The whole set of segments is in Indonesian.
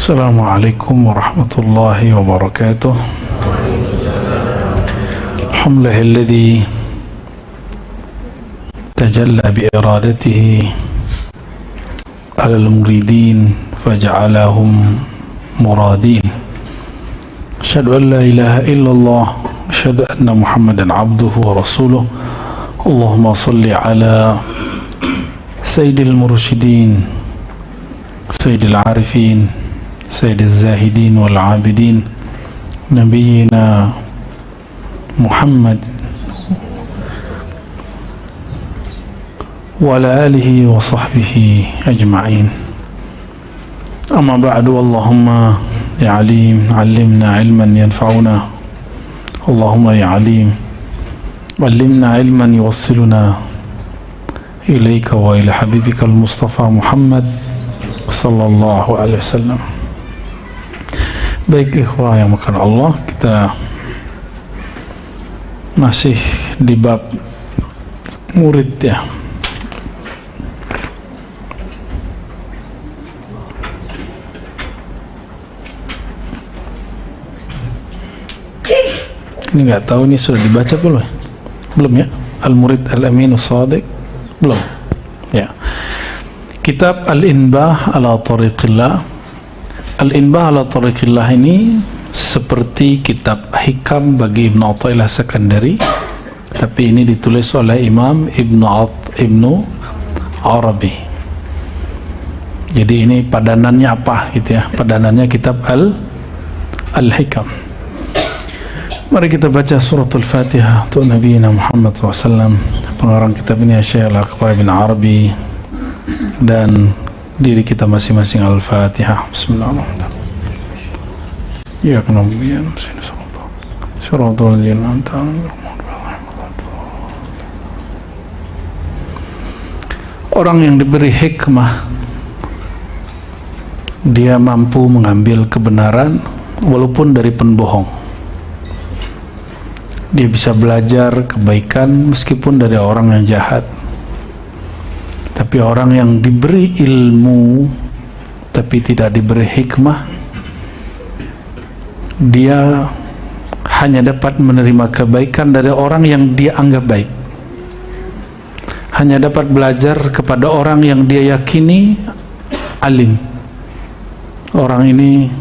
Assalamualaikum warahmatullahi wabarakatuh. Alhamdulillahilladzi tajalla biiradatihi alal muridin faja'alahum muradin. Asyhadu an la ilaha illallah, asyhadu anna Muhammadan abduhu wa rasuluh. Allahumma salli ala sayyidil mursyidin, sayyidil arifin, sayyidil zahidin wal abidin, nabiyyina Muhammad wa ala alihi wa sahbihi ajma'in. Amma ba'du, Allahumma ya alim allimna ilman yanfa'una. Allahumma ya alim allimna ilman yuwassiluna ilaika wa ila habibika al-Mustafa Muhammad sallallahu alaihi wasallam. Baik ikhwah yang makan Allah, kita masih di bab murid ya. Ini nggak tahu ini sudah dibaca belum? Belum ya? Al-Murid Al-Amin As-Sadiq belum ya. Kitab Al-Inbah ala Tariqillah. Al-Inbah ala Tariqillah ini seperti kitab hikam bagi Ibn Athaillah Sekandari, tapi ini ditulis oleh Imam Ibnu Arabi. Jadi ini padanannya apa gitu ya? Padanannya kitab Al-Hikam. Mari kita baca suratul Fatihah untuk Nabi Muhammad SAW. Pengarang kitab ini Syekh Al-Akbar bin Arabi dan diri kita masing-masing. Al-Fatihah. Bismillahirrahmanirrahim. Ya kenabiyan suratul Zinanta. Orang yang diberi hikmah, dia mampu mengambil kebenaran walaupun dari pembohong. Dia bisa belajar kebaikan meskipun dari orang yang jahat. Tapi orang yang diberi ilmu tapi tidak diberi hikmah, dia hanya dapat menerima kebaikan dari orang yang dia anggap baik, hanya dapat belajar kepada orang yang dia yakini alim. Orang ini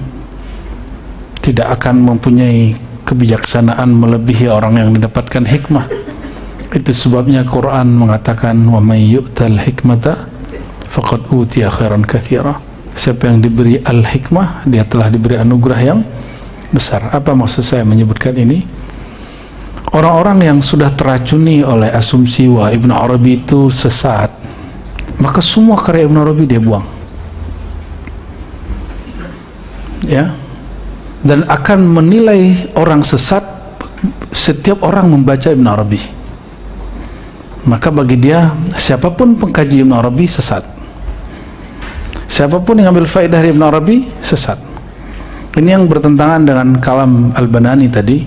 tidak akan mempunyai kebijaksanaan melebihi orang yang mendapatkan hikmah. Itu sebabnya Quran mengatakan wa may yu'tal hikmata faqad utiya khairan katsira. Siapa yang diberi al-hikmah, dia telah diberi anugerah yang besar. Apa maksud saya menyebutkan ini? Orang-orang yang sudah teracuni oleh asumsi wah Ibnu Arabi itu sesat, maka semua karya Ibnu Arabi dia buang ya, dan akan menilai orang sesat setiap orang membaca Ibn Arabi. Maka bagi dia, siapapun pengkaji Ibn Arabi sesat, siapapun yang ambil faedah dari Ibn Arabi sesat. Ini yang bertentangan dengan kalam Al-Banani tadi.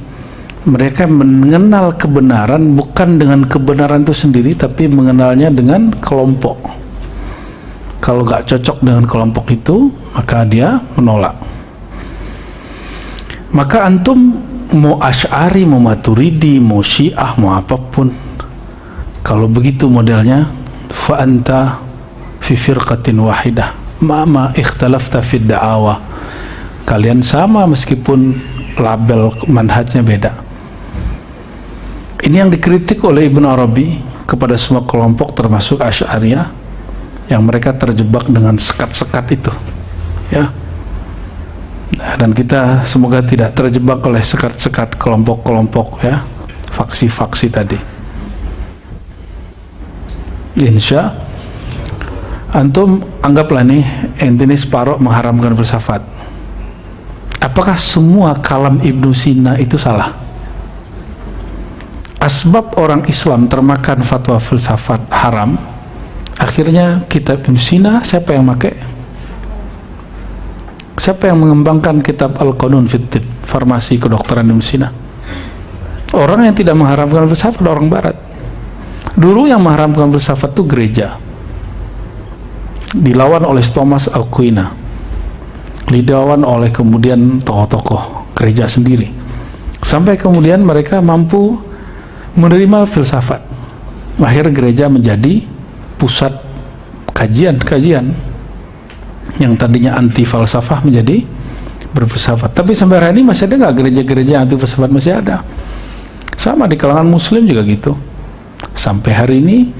Mereka mengenal kebenaran bukan dengan kebenaran itu sendiri, tapi mengenalnya dengan kelompok. Kalau gak cocok dengan kelompok itu, maka dia menolak. Maka antum mau Asy'ari, mau Maturidi, mau Syiah, mau apapun, kalau begitu modelnya, fa anta fi firqatin wahidah ma ikhtalafta fid da'awa. Kalian sama meskipun label manhajnya beda. Ini yang dikritik oleh Ibnu Arabi kepada semua kelompok termasuk Asy'ariyah yang mereka terjebak dengan sekat-sekat itu ya. Dan kita semoga tidak terjebak oleh sekat-sekat kelompok-kelompok ya, faksi-faksi tadi. Insya antum anggaplah nih ente separuh mengharamkan filsafat. Apakah semua kalam Ibnu Sina itu salah? Asbab orang Islam termakan fatwa filsafat haram, akhirnya kitab Ibnu Sina siapa yang pakai? Siapa yang mengembangkan kitab Al-Qanun fit Tibb, farmasi kedokteran Ibnu Sina? Orang yang tidak mengharamkan filsafat, orang barat. Dulu yang mengharamkan filsafat itu gereja, dilawan oleh Thomas Aquina. dilawan oleh kemudian tokoh-tokoh gereja sendiri, sampai kemudian mereka mampu menerima filsafat. Akhirnya gereja menjadi pusat kajian-kajian yang tadinya anti falsafah menjadi berfilsafat. Tapi sampai hari ini masih ada nggak gereja-gereja anti filsafat? Masih ada. Sama di kalangan muslim juga gitu. Sampai hari ini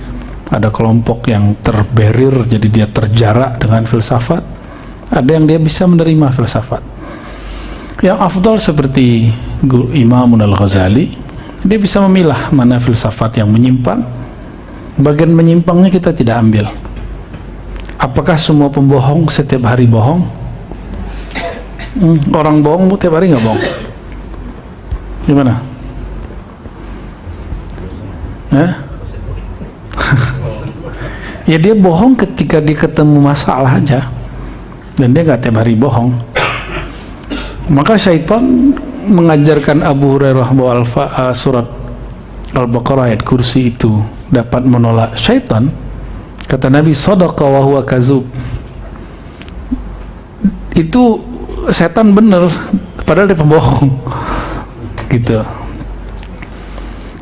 ada kelompok yang terberir, jadi dia terjarak dengan filsafat. Ada yang dia bisa menerima filsafat. Yang afdal seperti Imam Al-Ghazali, dia bisa memilah mana filsafat yang menyimpang. Bagian menyimpangnya kita tidak ambil. Apakah semua pembohong setiap hari bohong? Orang bohong tiap hari nggak bohong? Gimana? Ya dia bohong ketika dia ketemu masalah aja, dan dia nggak tiap hari bohong. Maka syaitan mengajarkan Abu Hurairah bahwa surat Al-Baqarah ayat kursi itu dapat menolak syaitan. Kata Nabi, sadaqa wa huwa kazub. Itu setan bener, padahal dia pembohong. Gitu.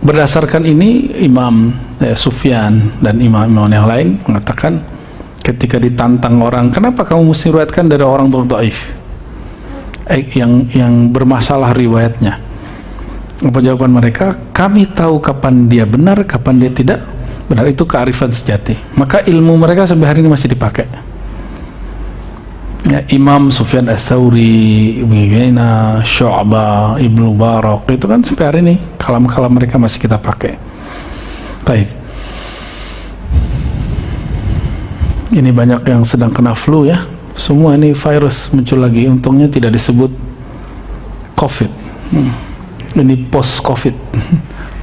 Berdasarkan ini Imam Sufyan dan imam-imam yang lain mengatakan, ketika ditantang orang, kenapa kamu mesti riwayatkan dari orang dhaif, yang bermasalah riwayatnya? Apa jawaban mereka? Kami tahu kapan dia benar, kapan dia tidak benar. Itu kearifan sejati. Maka ilmu mereka sampai hari ini masih dipakai. Ya, Imam Sufyan Ats-Tsauri, Ibnu Uyainah, Syu'bah, Ibnu Mubarak, itu kan sampai hari ini kalam-kalam mereka masih kita pakai. Baik. Ini banyak yang sedang kena flu ya. Semua ini virus muncul lagi. Untungnya tidak disebut COVID. Ini post COVID,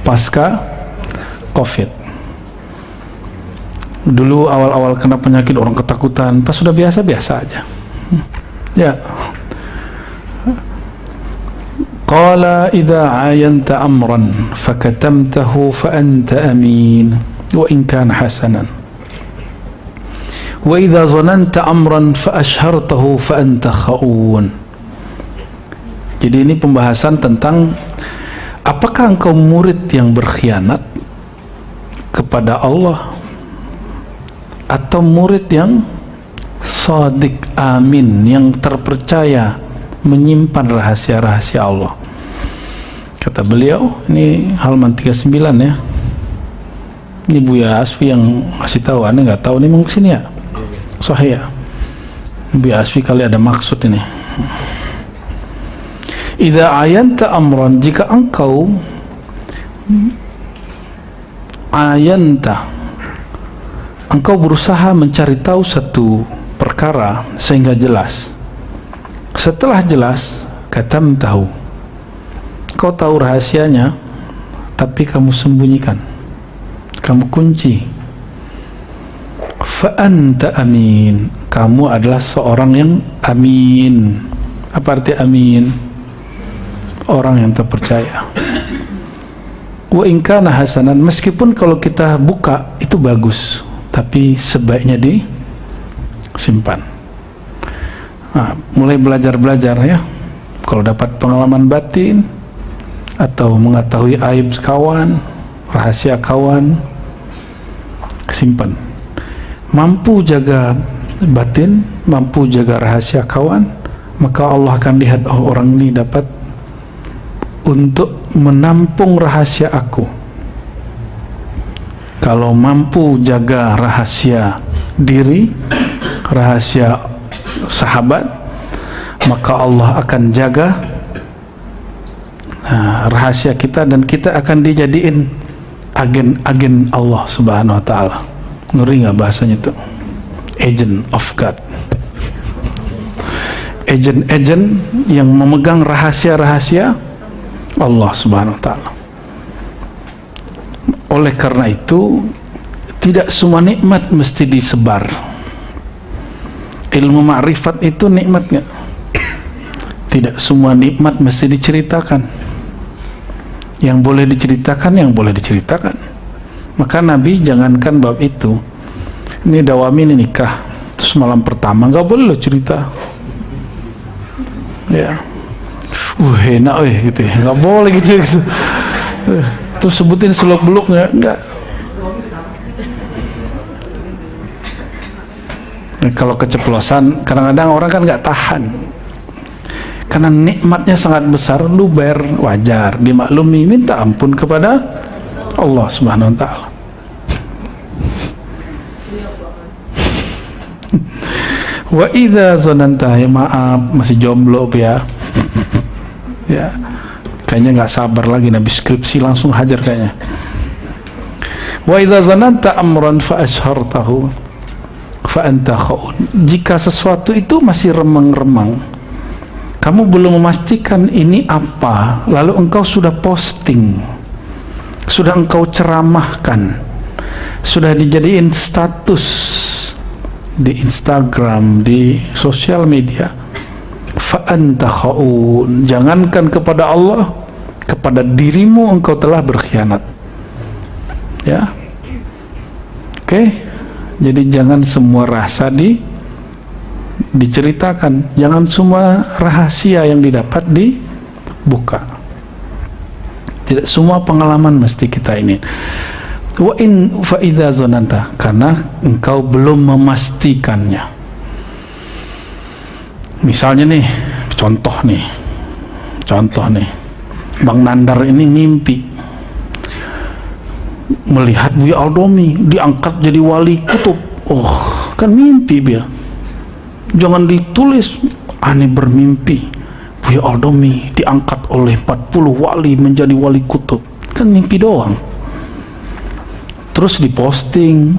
pasca COVID. Dulu awal-awal kena penyakit orang ketakutan, pas sudah biasa-biasa aja. Ya. Qala idza ayanta amran fakatamtahu fa anta amin wa in kana hasanan wa idza zananta amran fa ashhartahu fa anta khaun. Jadi ini pembahasan tentang apakah engkau murid yang berkhianat kepada Allah atau murid yang shadiq amin, yang terpercaya menyimpan rahasia-rahasia Allah. Kata beliau, ini halaman 39 ya. Ini Buya Asfi yang kasih tahu, Anda nggak tahu, ini mau kesini ya? Sahih ya? Buya Asfi kali ada maksud ini. Idza ayanta amran, jika engkau ayanta, engkau berusaha mencari tahu satu perkara sehingga jelas. Setelah jelas, katam tahu, kau tahu rahasianya, tapi kamu sembunyikan, kamu kunci. Fa anta amin, kamu adalah seorang yang amin. Apa arti amin? Orang yang terpercaya. Wa in kana hasanan, meskipun kalau kita buka itu bagus, tapi sebaiknya disimpan. Nah, mulai belajar ya. Kalau dapat pengalaman batin atau mengetahui aib kawan, rahasia kawan, simpan. Mampu jaga batin, mampu jaga rahasia kawan, maka Allah akan lihat, oh orang ini dapat untuk menampung rahasia aku. Kalau mampu jaga rahasia diri, rahasia sahabat, maka Allah akan jaga rahasia kita, dan kita akan dijadiin agen-agen Allah Subhanahu wa ta'ala. Ngeri nggak bahasanya itu? Agent of God. Agent-agent yang memegang rahasia-rahasia Allah Subhanahu wa ta'ala. Oleh karena itu, tidak semua nikmat mesti disebar. Ilmu ma'rifat itu nikmat nggak? Tidak semua nikmat mesti diceritakan. Yang boleh diceritakan, yang boleh diceritakan. Maka Nabi jangankan bab itu. Ini dawami, ini nikah, terus malam pertama nggak boleh lo cerita. Ya, enak gitu ya, nggak boleh gitu. Terus sebutin seluk-beluknya, enggak. Kalau keceplosan, kadang-kadang orang kan nggak tahan. Karena nikmatnya sangat besar, luber, wajar, dimaklumi, minta ampun kepada Allah Subhanahu wa Ta'ala. Wa idza zananta, ya maaf, masih jomblo ya. Ya, kayaknya nggak sabar lagi habis skripsi langsung hajar kayaknya. Wa idza zananta amran fa ashartahu fa anta khaun. Jika sesuatu itu masih remang-remang, kamu belum memastikan ini apa, lalu engkau sudah posting, sudah engkau ceramahkan, sudah dijadiin status di Instagram, di sosial media, fa anta khaun. Jangankan kepada Allah, kepada dirimu engkau telah berkhianat. Ya, oke. Jadi jangan semua rasa diceritakan, jangan semua rahasia yang didapat dibuka. Tidak semua pengalaman mesti kita ini. Wa in fa idza zananta, karena engkau belum memastikannya. Misalnya nih, contoh nih, Bang Nandar ini mimpi melihat Buya Aldomi diangkat jadi wali kutub. Oh, kan mimpi dia. Jangan ditulis aneh bermimpi Buya Aldomi diangkat oleh 40 wali menjadi wali kutub. Kan mimpi doang. Terus diposting,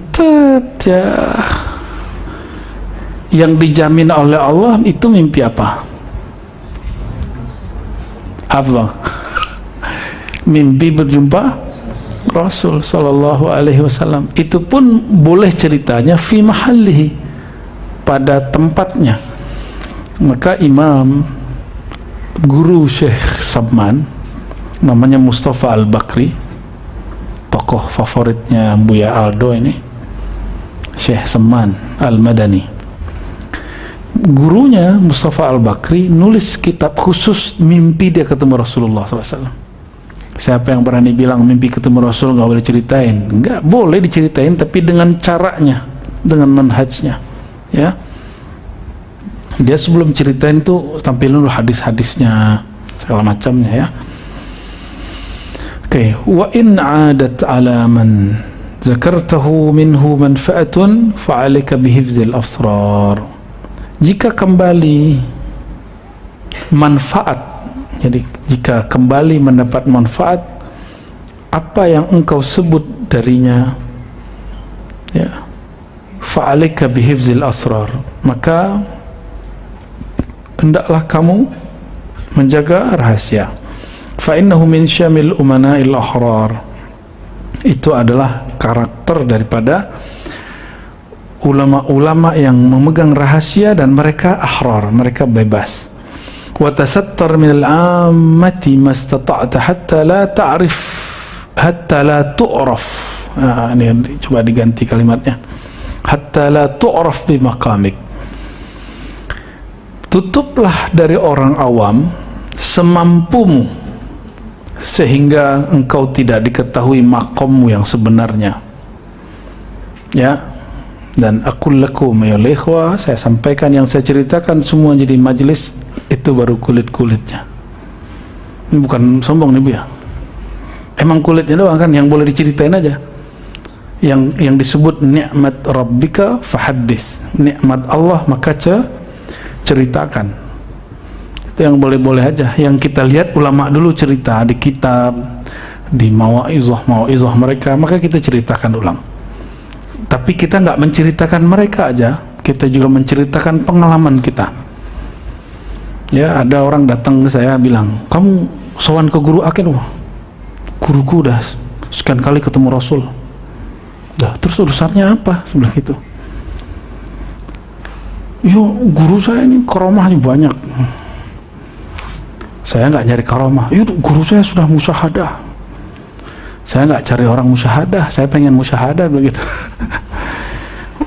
ya. Yang dijamin oleh Allah itu mimpi apa? Apa? Mimpi berjumpa Rasul sallallahu alaihi wasallam. Itu pun boleh ceritanya fi mahallihi, pada tempatnya. Maka Imam guru Syekh Sabman, namanya Mustafa Al-Bakri, tokoh favoritnya Buya Aldo ini, Syekh Sabman Al-Madani. Gurunya Mustafa Al-Bakri nulis kitab khusus mimpi dia ketemu Rasulullah SAW. Siapa yang berani bilang mimpi ketemu Rasul nggak boleh ceritain? Nggak boleh diceritain, tapi dengan caranya, dengan manhajnya, ya. Dia sebelum ceritain tuh tampilin dulu hadis-hadisnya segala macamnya, ya. Oke, wa in 'adat 'ala man zakartahu minhu manfa'atun fa'alika bihifzil asrar. Jika kembali manfaat, jadi jika kembali mendapat manfaat apa yang engkau sebut darinya, ya, fa'alika bihifzil asrar, maka hendaklah kamu menjaga rahasia. Fa'innahu min syamil umana'il ahrar. Itu adalah karakter daripada ulama-ulama yang memegang rahasia dan mereka ahrar, mereka bebas. Wa tasattar min al-ammati mastata'ta hatta la ta'rif hatta la tu'raf. Ini coba diganti kalimatnya. Hatta la tu'raf bi maqamik. Tutuplah dari orang awam semampumu sehingga engkau tidak diketahui makommu yang sebenarnya, ya. Dan aqul lakum ya ikhwah, saya sampaikan yang saya ceritakan semua jadi majelis itu baru kulit-kulitnya. Ini bukan sombong nih Bu ya, emang kulitnya doang kan yang boleh diceritain aja. Yang disebut nikmat rabbika fahaddits, nikmat Allah maka ceritakan. Itu yang boleh-boleh aja. Yang kita lihat ulama dulu cerita di kitab, di mau'izah mereka, maka kita ceritakan ulang. Tapi kita nggak menceritakan mereka aja, kita juga menceritakan pengalaman kita. Ya, ada orang datang ke saya bilang, kamu sowan ke guru akhir, wah, guruku udah sekian kali ketemu Rasul. Dah, terus urusannya apa? Sebelah itu. Yo, guru saya ini karomahnya banyak. Saya nggak nyari karomah. Yo, guru saya sudah musyahadah. Saya nggak cari orang musyahadah, saya pengen musyahadah begitu.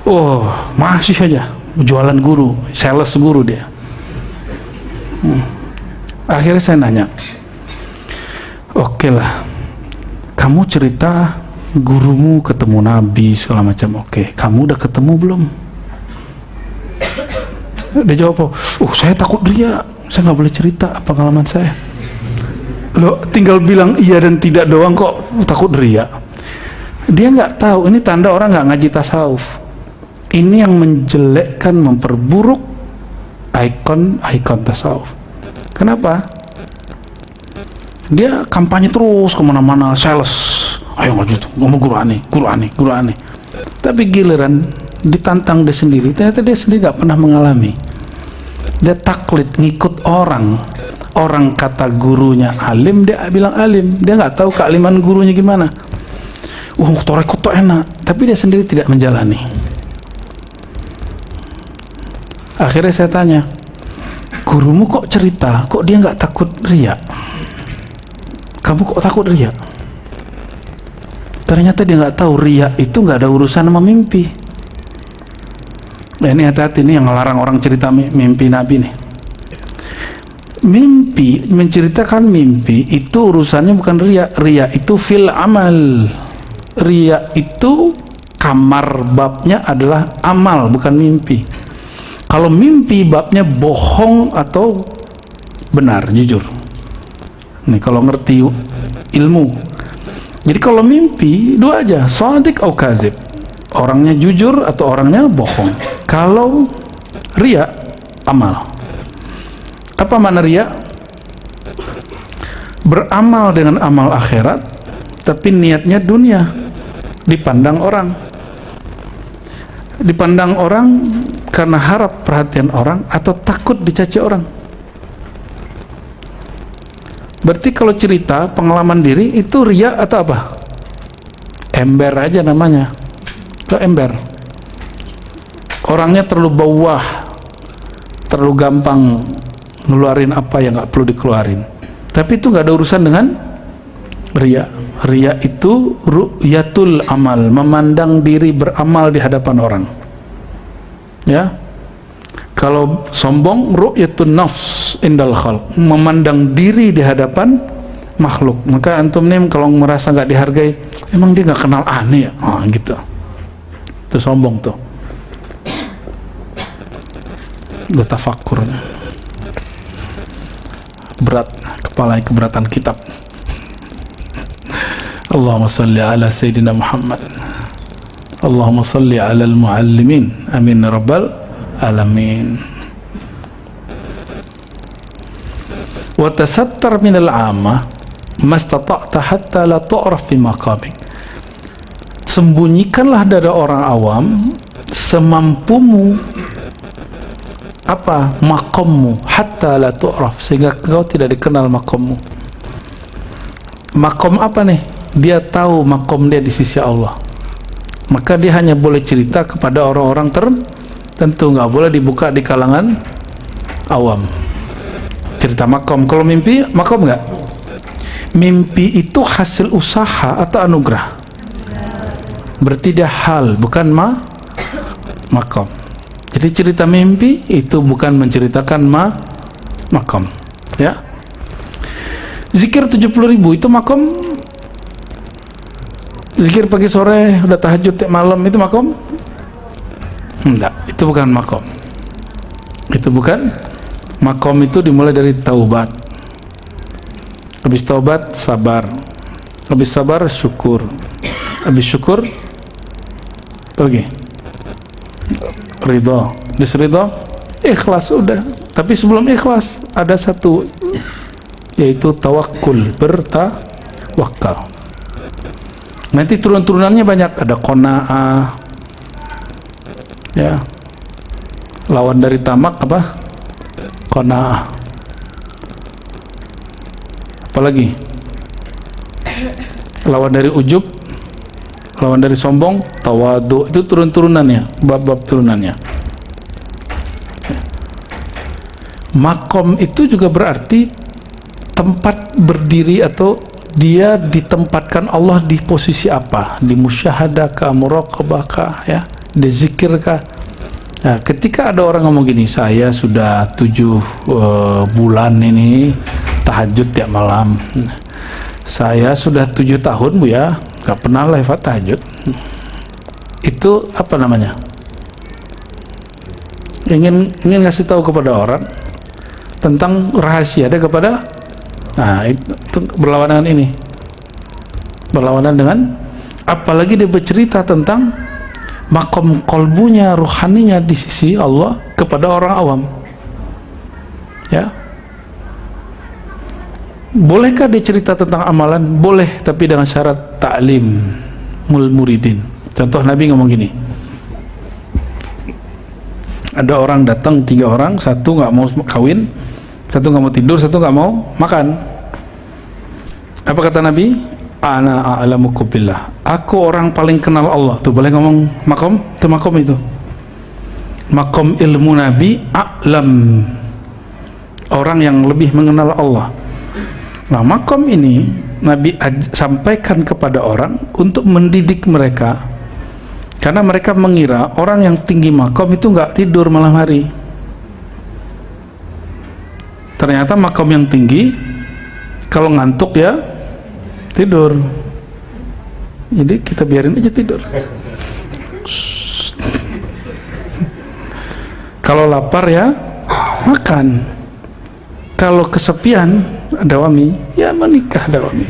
Oh, masih aja jualan guru, sales guru dia. Akhirnya saya nanya, oke lah, kamu cerita gurumu ketemu Nabi segala macam, oke, kamu udah ketemu belum? Dia jawab, saya takut ria, saya nggak boleh cerita pengalaman saya. Lo tinggal bilang iya dan tidak doang kok takut ria. Dia nggak tahu, ini tanda orang nggak ngaji tasawuf. Ini yang menjelekkan, memperburuk ikon tasawuf. Kenapa? Dia kampanye terus kemana-mana, sales. Ayo maju tuh, ngomong guru aneh. Tapi giliran ditantang dia sendiri, ternyata dia sendiri nggak pernah mengalami. Dia taklid, ngikut orang. Orang kata gurunya alim, dia bilang alim. Dia nggak tahu kealiman gurunya gimana. Torekot tuh enak, tapi dia sendiri tidak menjalani. Akhirnya saya tanya, gurumu kok cerita, kok dia nggak takut riya? Kamu kok takut riya? Ternyata dia nggak tahu riya itu nggak ada urusan sama mimpi. Nah, ini hati-hati nih yang ngelarang orang cerita mimpi Nabi nih. Mimpi, menceritakan mimpi itu urusannya bukan riya. Riya itu fil amal. Riya itu kamar babnya adalah amal, bukan mimpi. Kalau mimpi babnya bohong atau benar, jujur. Nih kalau ngerti ilmu. Jadi kalau mimpi dua aja, shadiq atau kazib. Orangnya jujur atau orangnya bohong. Kalau riya, amal. Apa makna riya? Beramal dengan amal akhirat, tapi niatnya dunia. Dipandang orang. Dipandang orang karena harap perhatian orang atau takut dicaci orang. Berarti kalau cerita pengalaman diri itu riya atau apa? Ember aja namanya. Itu ember. Orangnya terlalu bawah, terlalu gampang ngeluarin apa yang nggak perlu dikeluarin. Tapi itu nggak ada urusan dengan riya. Riya itu ru'yatul amal, memandang diri beramal di hadapan orang. Ya. Kalau sombong, ru'yatun nafs indal khalq, memandang diri di hadapan makhluk. Maka antum nih kalau merasa nggak dihargai, emang dia nggak kenal aneh ya? Gitu. Itu sombong tuh. Gue tafakur. Berat, kepala keberatan kitab. Allahumma salli ala Sayyidina Muhammad. Allahumma salli ala al-muallimin. Amin rabbal alamin. Wa tasattar min al-'amah mastata'ta hatta la tu'raf fi maqamik. Sembunyikanlah dari orang awam semampumu apa makommu hatta la tu'raf, sehingga kau tidak dikenal makommu. Makom apa nih? Dia tahu makom dia di sisi Allah, maka dia hanya boleh cerita kepada orang-orang tertentu, nggak boleh dibuka di kalangan awam. Cerita makom. Kalau mimpi makom nggak? Mimpi itu hasil usaha atau anugerah? Berarti dia hal, bukan makom. Jadi cerita mimpi itu bukan menceritakan makom, ya. Zikir 70.000 itu makom. Zikir pagi sore udah tahajud tiap malam itu makom? Enggak, itu bukan makom. Itu bukan makom. Itu dimulai dari taubat. Habis taubat sabar. Habis sabar syukur. Habis syukur pergi. Ridho. Habis ridho ikhlas udah. Tapi sebelum ikhlas ada satu, yaitu tawakul, bertawakal. Nanti turun-turunannya banyak, ada qanaah, ya. Lawan dari tamak apa? Qanaah. Apalagi? Lawan dari ujub, lawan dari sombong, tawadu. Itu turun-turunannya, bab-bab turunannya. Makom itu juga berarti tempat berdiri atau dia ditempatkan Allah di posisi apa? Di musyahadah kah, muraqabah kah, ya? Di zikir kah? Nah, ketika ada orang ngomong gini, saya sudah 7 bulan ini tahajud tiap malam, saya sudah 7 tahun Bu ya nggak pernah lewat tahajud, itu apa namanya? Ingin ngasih tahu kepada orang tentang rahasia ada kepada, nah itu berlawanan dengan ini, berlawanan dengan, apalagi dia bercerita tentang makom kolbunya, ruhaninya di sisi Allah kepada orang awam. Ya, bolehkah dia cerita tentang amalan? Boleh, tapi dengan syarat ta'lim muridin. Contoh Nabi ngomong gini, ada orang datang 3 orang, satu nggak mau kawin, satu nggak mau tidur, satu nggak mau makan. Apa kata Nabi? Ana a'lamukum billah, aku orang paling kenal Allah. Tuh boleh ngomong makom, itu makom, itu makom ilmu Nabi, a'lam, orang yang lebih mengenal Allah. Nah, makom ini Nabi sampaikan kepada orang untuk mendidik mereka, karena mereka mengira orang yang tinggi makom itu nggak tidur malam hari. Ternyata makom yang tinggi kalau ngantuk ya tidur. Jadi kita biarin aja tidur. Kalau lapar ya makan. Kalau kesepian dawami, ya menikah dawami.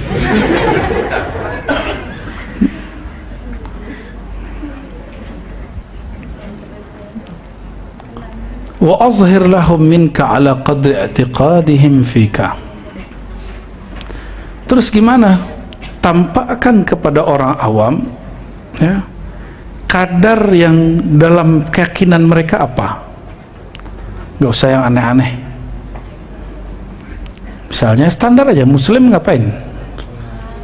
Wa azhir lahum minka ala qadri i'tiqadihim fika. Terus gimana? Tampakkan kepada orang awam ya, kadar yang dalam keyakinan mereka apa. Gak usah yang aneh-aneh. Misalnya standar aja, muslim ngapain?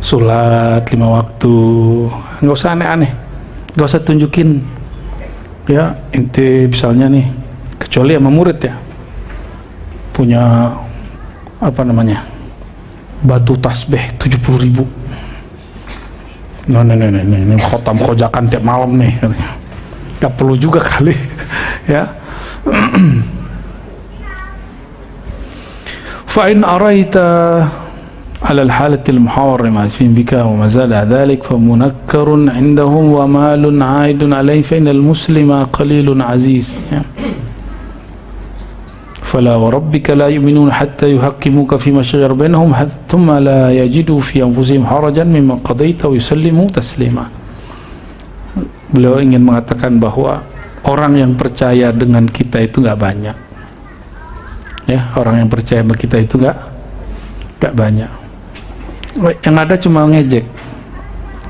Sholat 5 waktu, gak usah aneh-aneh, gak usah tunjukin ya, inti misalnya nih, kecuali sama murid ya, punya apa namanya, batu tasbih 70.000. Nah, ini khotam khojakan tiap malam nih, nggak perlu juga kali ya. Fa in araita ala al-halati al-muharrama fi bika wa ma zala dhalik fa munakkarun indahum wa malun aidun alayhi fa innal muslima qalilun aziz ya. فلا وربك لا يؤمنون حتى يحكموك فيما شجر بينهم ثم لا يجدوا في أنفسهم حرجا مما قضيت ويسلموا تسليما. Beliau ingin mengatakan bahwa orang yang percaya dengan kita itu nggak banyak ya, orang yang percaya sama kita itu nggak banyak. Yang ada cuma ngejek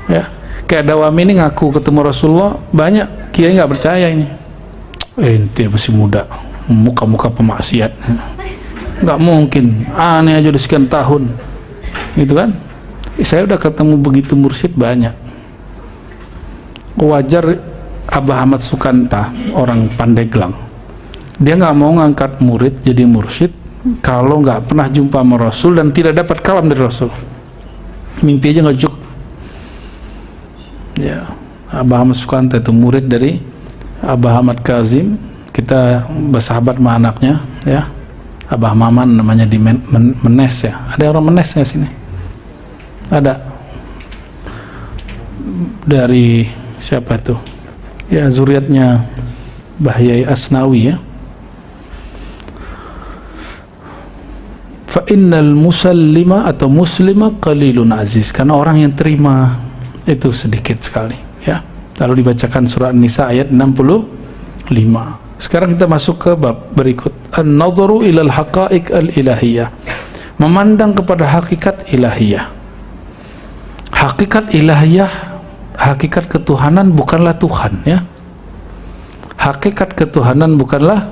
ya, kayak Dawami ini ngaku ketemu Rasulullah, banyak kiai nggak percaya ini, ente masih muda, muka-muka pemaksiat, nggak mungkin, aneh aja udah sekian tahun gitu kan. Saya udah ketemu begitu mursyid banyak. Wajar Abah Ahmad Sukanta, orang Pandeglang, dia nggak mau ngangkat murid jadi mursyid kalau nggak pernah jumpa sama Rasul dan tidak dapat kalam dari Rasul. Mimpi aja nggak cukup ya. Abah Ahmad Sukanta itu murid dari Abah Ahmad Kazim, kita bersahabat sama anaknya ya, Abah Maman namanya, di Menes ya. Ada orang Menes nggak sini? Ada. Dari siapa itu ya, zuriatnya Bahyai Asnawi ya. Fa innal musallima atau muslima qalilun aziz, karena orang yang terima itu sedikit sekali ya. Lalu dibacakan surat Nisa ayat 65. Sekarang kita masuk ke bab berikut, an-nadharu ilal haqa'iq al-ilahiyah, memandang kepada hakikat ilahiyah. Hakikat ilahiyah, hakikat ketuhanan bukanlah Tuhan ya. Hakikat ketuhanan bukanlah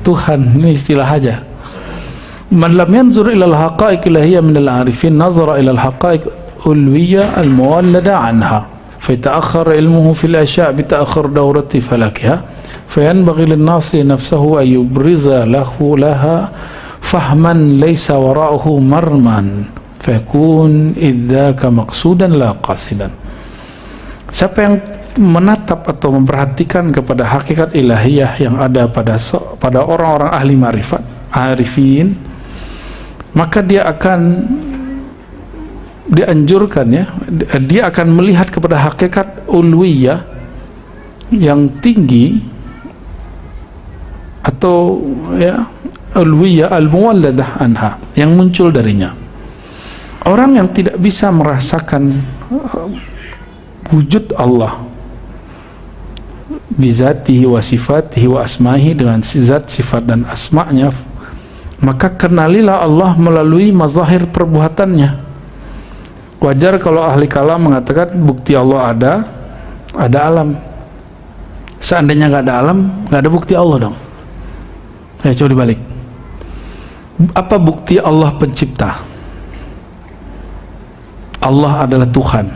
Tuhan, ini istilah aja. Man lam yanzur ilal haqa'iq ilahiyah min al-arifin nazara ilal haqa'iq ulwiyah al-muwallada anha fa ta'akhkhara ilmuhu fil asya' bi ta'akhkhur dawrati falakiha فينبغي للناصي نفسه أن يبرز لها فهما ليس وراءه مرما فيكون إذ ذاك مقصودا لا قاصدا. Siapa yang menatap atau memperhatikan kepada hakikat ilahiyah yang ada pada orang-orang ahli marifat, arifin, maka dia akan dianjurkan, ya, dia akan melihat kepada hakikat uluwiyah yang tinggi, atau ya uluwiyah al-muwalladah anha, yang muncul darinya. Orang yang tidak bisa merasakan wujud Allah bizatihi wa sifatihi wa asma'ihi, dengan zat, sifat dan asma'nya, maka kenalilah Allah melalui mazahir perbuatannya. Wajar kalau ahli kalam mengatakan bukti Allah ada alam. Seandainya nggak ada alam, nggak ada bukti Allah dong. Ya, coba dibalik. Apa bukti Allah pencipta? Allah adalah Tuhan.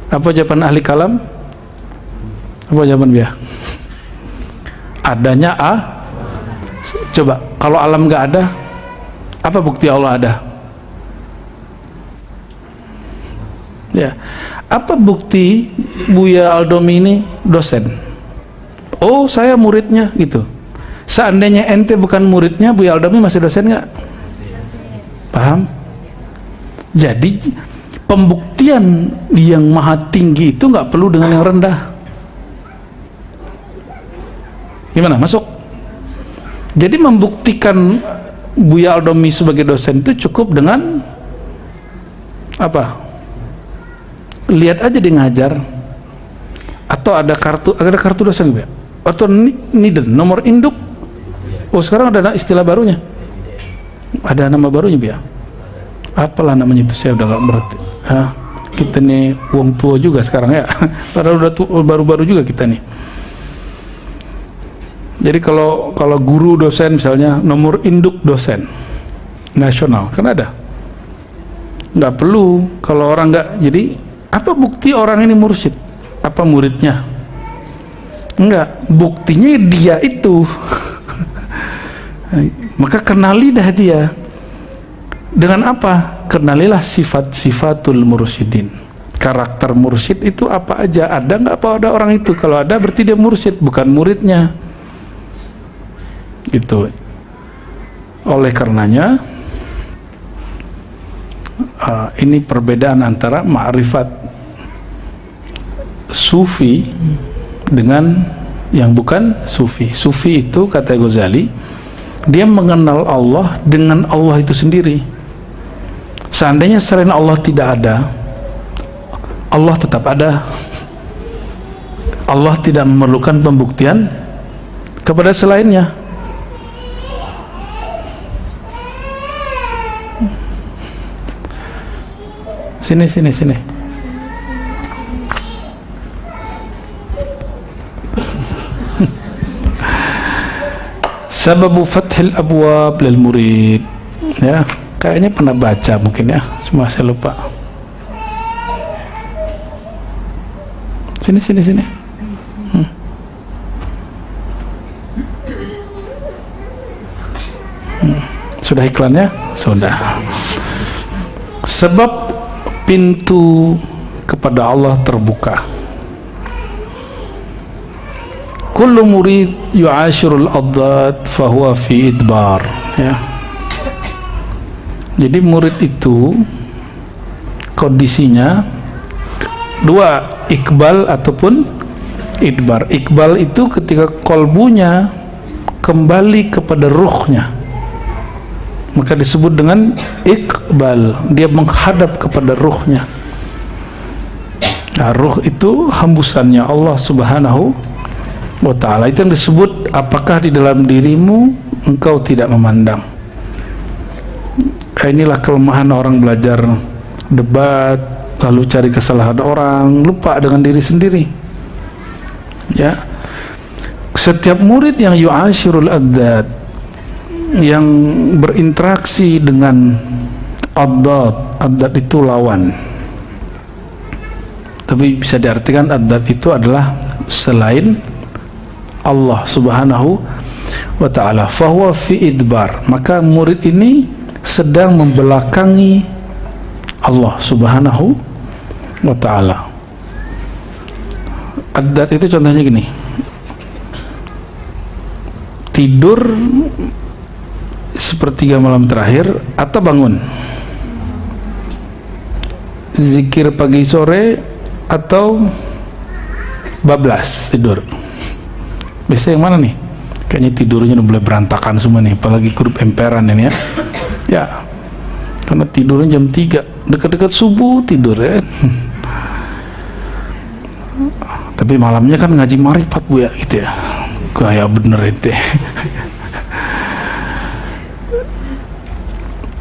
Apa jawaban ahli kalam? Apa jawaban dia? Adanya Coba, kalau alam nggak ada, apa bukti Allah ada? Ya, apa bukti Buya Aldomi ini dosen? Oh, saya muridnya, gitu. Seandainya ente bukan muridnya, Buya Aldomi masih dosen nggak? Paham? Jadi pembuktian yang maha tinggi itu nggak perlu dengan yang rendah. Gimana? Masuk? Jadi membuktikan Buya Aldomi sebagai dosen itu cukup dengan apa? Lihat aja dia ngajar, atau ada kartu dosen, ya? Atau NIDN, nomor induk. Oh, sekarang ada istilah barunya, ada nama barunya, ya? Apalah namanya itu, saya udah gak berarti. Kita nih wong tua juga sekarang, ya. Padahal udah baru-baru juga kita nih. Jadi kalau guru dosen misalnya, nomor induk dosen nasional kan ada. Nggak perlu kalau orang nggak. Jadi apa bukti orang ini mursyid? Apa muridnya? Enggak, buktinya dia itu. Maka kenali dah dia. Dengan apa? Kenalilah sifat-sifatul mursyidin. Karakter mursyid itu apa aja? Ada nggak pada orang itu? Kalau ada berarti dia mursyid, bukan muridnya. Gitu. Oleh karenanya ini perbedaan antara ma'rifat sufi dengan yang bukan sufi. Sufi itu, kata Ghazali, dia mengenal Allah dengan Allah itu sendiri. Seandainya selain Allah tidak ada, Allah tetap ada. Allah tidak memerlukan pembuktian kepada selainnya. Sini. Sababu fathil abwab lil murid. Ya, kayaknya pernah baca mungkin, ya, cuma saya lupa. Sini. Sudah iklannya? Sudah. Sebab pintu kepada Allah terbuka. Kullu murid yu'ashirul adad fahuwa fi idbar, ya. Jadi murid itu kondisinya dua, iqbal ataupun idbar. Iqbal itu ketika kolbunya kembali kepada ruhnya, maka disebut dengan iqbal. Dia menghadap kepada ruhnya. Nah, ruh itu hembusannya Allah Subhanahu wa ta'ala. Itu yang disebut apakah di dalam dirimu engkau tidak memandang. Inilah kelemahan orang belajar debat, lalu cari kesalahan orang, lupa dengan diri sendiri, ya. Setiap murid yang yu'ashirul adzat, yang berinteraksi dengan adzat itu lawan, tapi bisa diartikan adzat itu adalah selain Allah Subhanahu wa ta'ala, fahuwa fi idbar, maka murid ini sedang membelakangi Allah Subhanahu wa ta'ala. Adat itu contohnya gini, tidur sepertiga malam terakhir atau bangun, zikir pagi sore atau bablas tidur. Biasanya yang mana nih? Kayaknya tidurnya udah mulai berantakan semua nih, apalagi grup emperan ini ya. Ya, karena tidurnya jam 3, dekat-dekat subuh tidur ya. Tapi malamnya kan ngaji marifat Bu ya, gitu ya. Kayak bener itu.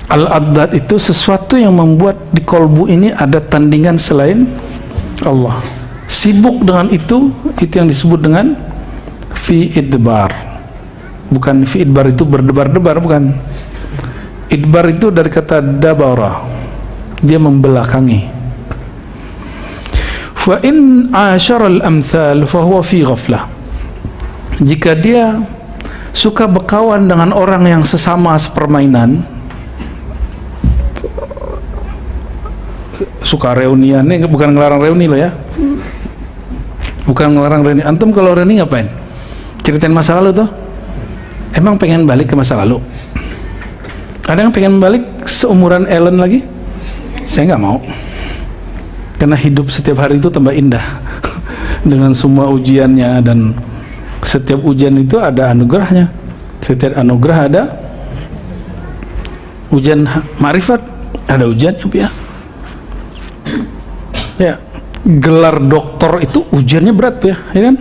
Al-addad itu sesuatu yang membuat di kolbu ini ada tandingan selain Allah. Sibuk dengan itu yang disebut dengan fi idbar. Bukan fi idbar itu berdebar-debar, bukan. Idbar itu dari kata dabara, dia membelakangi. Fa in ashara al-amthal fa huwa fi ghaflah. Jika dia suka berkawan dengan orang yang sesama sepermainan, suka reunian, ini bukan ngelarang reuni loh ya, bukan ngelarang reuni. Antum kalau reuni ngapain? Ceritain masa lalu tuh. Emang pengen balik ke masa lalu? Ada yang pengen balik seumuran Ellen lagi? Saya nggak mau, karena hidup setiap hari itu tambah indah dengan semua ujiannya, dan setiap ujian itu ada anugerahnya. Setiap anugerah ada ujian marifat, ada ujiannya ya. Ya, gelar doktor itu ujiannya berat ya kan?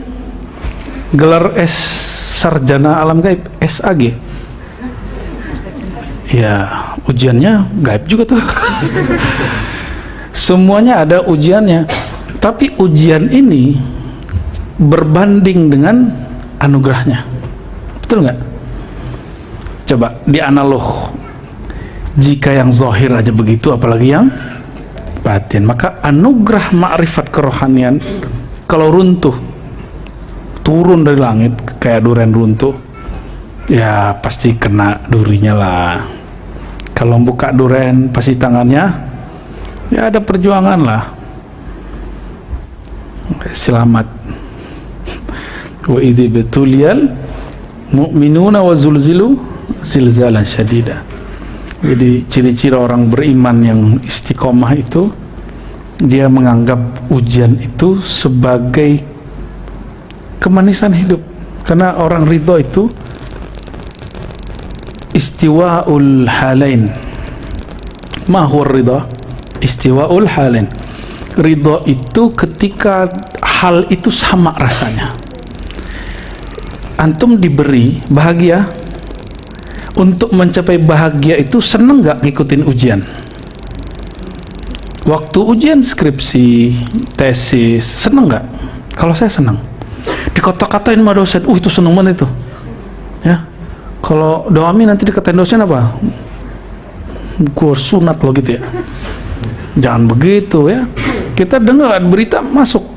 Gelar S sarjana alam gaib, SAG, ya ujiannya gaib juga tuh. Semuanya ada ujiannya, tapi ujian ini berbanding dengan anugerahnya, betul nggak? Coba dianalog, jika yang zahir aja begitu, apalagi yang batin. Maka anugerah ma'rifat kerohanian kalau runtuh, turun dari langit kayak durian runtuh, ya pasti kena durinya lah. Kalau buka durian pasti tangannya, ya ada perjuangan lah. Selamat. Wa idzi betuliyal mu'minuna wa zulzilu zilzalan syadida. Jadi ciri-ciri orang beriman yang istiqomah itu, dia menganggap ujian itu sebagai kemanisan hidup. Karena orang ridho itu istiwa'ul halain. Ma huwa ridha? Istiwa'ul halain. Ridho itu ketika hal itu sama rasanya. Antum diberi bahagia, untuk mencapai bahagia itu seneng gak ngikutin ujian? Waktu ujian skripsi, tesis, seneng gak? Kalau saya seneng. Dikata-katain sama dosen, itu seneng banget itu ya. Kalau doami nanti dikatain dosen apa? Gue sunat loh gitu ya. Jangan begitu ya. Kita dengar berita masuk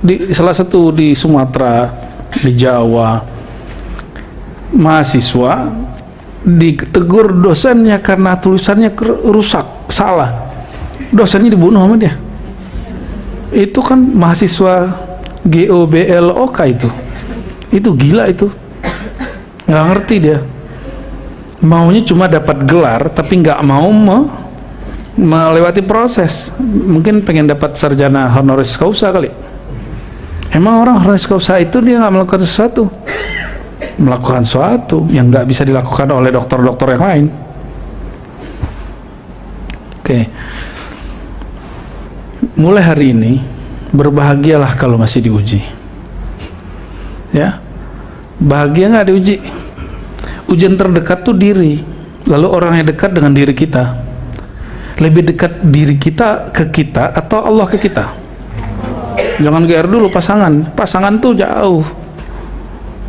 di salah satu di Sumatera, di Jawa, mahasiswa ditegur dosennya karena tulisannya rusak, salah. Dosennya dibunuh sama dia. Itu kan mahasiswa GOBLOK itu gila itu, nggak ngerti dia. Maunya cuma dapat gelar, tapi nggak mau melewati proses. Mungkin pengen dapat sarjana honoris causa kali. Emang orang honoris causa itu dia nggak melakukan sesuatu, melakukan sesuatu yang nggak bisa dilakukan oleh dokter-dokter yang lain. Oke. Mulai hari ini berbahagialah kalau masih diuji. Ya, bahagia nggak diuji. Ujian terdekat tuh diri. Lalu orang yang dekat dengan diri kita, lebih dekat diri kita ke kita atau Allah ke kita? Jangan GR dulu pasangan tuh jauh.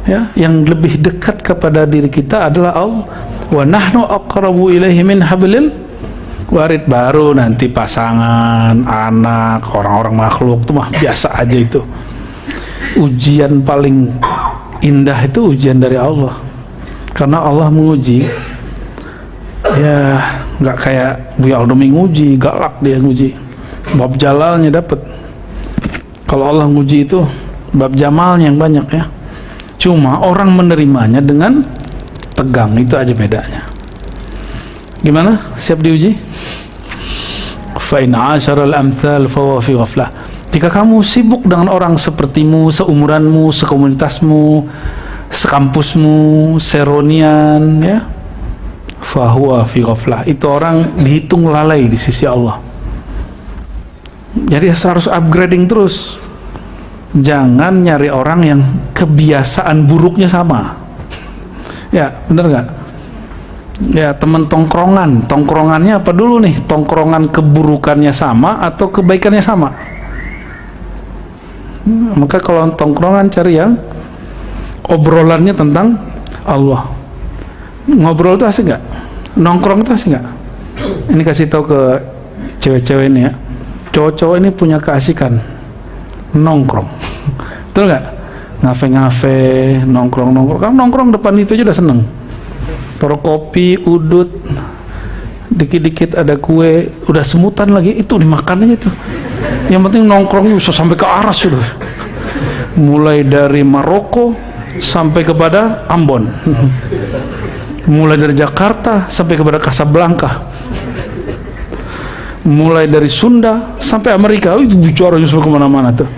Ya, yang lebih dekat kepada diri kita adalah Allah. Wa nahnu aqrabu ilaihi min hablil warid. Baru nanti pasangan, anak, orang-orang makhluk itu mah biasa aja itu. Ujian paling indah itu ujian dari Allah, karena Allah menguji. Ya nggak kayak Buya Aldomi nguji, galak dia nguji, bab jalalnya dapat. Kalau Allah nguji itu bab jamalnya yang banyak ya. Cuma orang menerimanya dengan tegang, itu aja bedanya. Gimana? Siap diuji? Fa in 'ashara al-amthal fa huwa fi ghaflah. Jika kamu sibuk dengan orang sepertimu, seumuranmu, sekomunitasmu, sekampusmu, seronian ya, fa huwa fi ghaflah. Itu orang dihitung lalai di sisi Allah. Jadi harus upgrading terus. Jangan nyari orang yang kebiasaan buruknya sama. Ya, bener nggak? Ya, teman tongkrongannya apa dulu nih? Tongkrongan keburukannya sama atau kebaikannya sama? Maka kalau tongkrongan cari yang obrolannya tentang Allah. Ngobrol itu asik nggak? Nongkrong itu asik nggak? Ini kasih tahu ke cewek-cewek ini ya. Cowok-cowok ini punya keasikan nongkrong. Betul nggak? Ngafe-ngafe, nongkrong. Kan nongkrong depan itu aja udah seneng. Taruh kopi, udut, dikit-dikit ada kue, udah semutan lagi, itu dimakan aja tuh. Yang penting nongkrong bisa sampai ke aras sudah. Mulai dari Maroko sampai kepada Ambon. Mulai dari Jakarta sampai kepada Casablanca. Mulai dari Sunda sampai Amerika, itu bicaranya sampai kemana-mana tuh.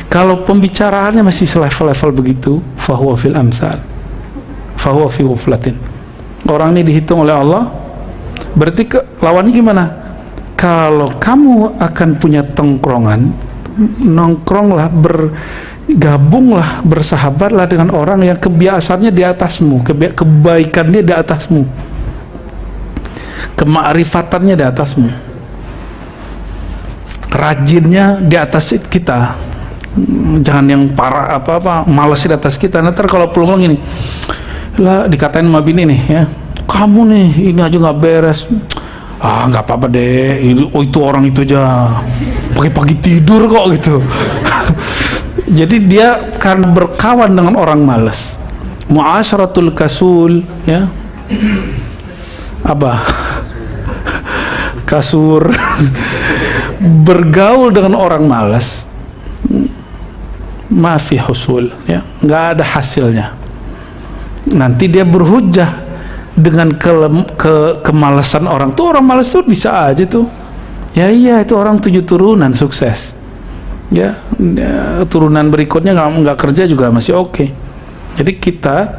Kalau pembicaraannya masih selevel-level begitu, fahuwa fil amsal, fahuwa fi ghuflatin. Orang ini dihitung oleh Allah. Berarti lawannya gimana? Kalau kamu akan punya tongkrongan, nongkronglah, bergabunglah, bersahabatlah dengan orang yang kebiasaannya di atasmu, kebaikannya di atasmu, kema'rifatannya di atasmu, rajinnya di atas kita. Jangan yang parah apa-apa malas di atas kita. Nanti kalau pulang gini lah dikatain sama bini nih ya, kamu nih ini aja nggak beres. Nggak apa-apa deh, itu orang itu aja pagi-pagi tidur kok gitu. Jadi dia karena berkawan dengan orang malas, mu'asyaratul kasul ya, apa kasur, bergaul dengan orang malas, mafi husul ya, nggak ada hasilnya. Nanti dia berhujjah dengan kemalasan orang tuh. Orang malas tuh bisa aja tuh ya, iya itu orang 7 turunan sukses ya, turunan berikutnya nggak kerja juga masih oke. Jadi kita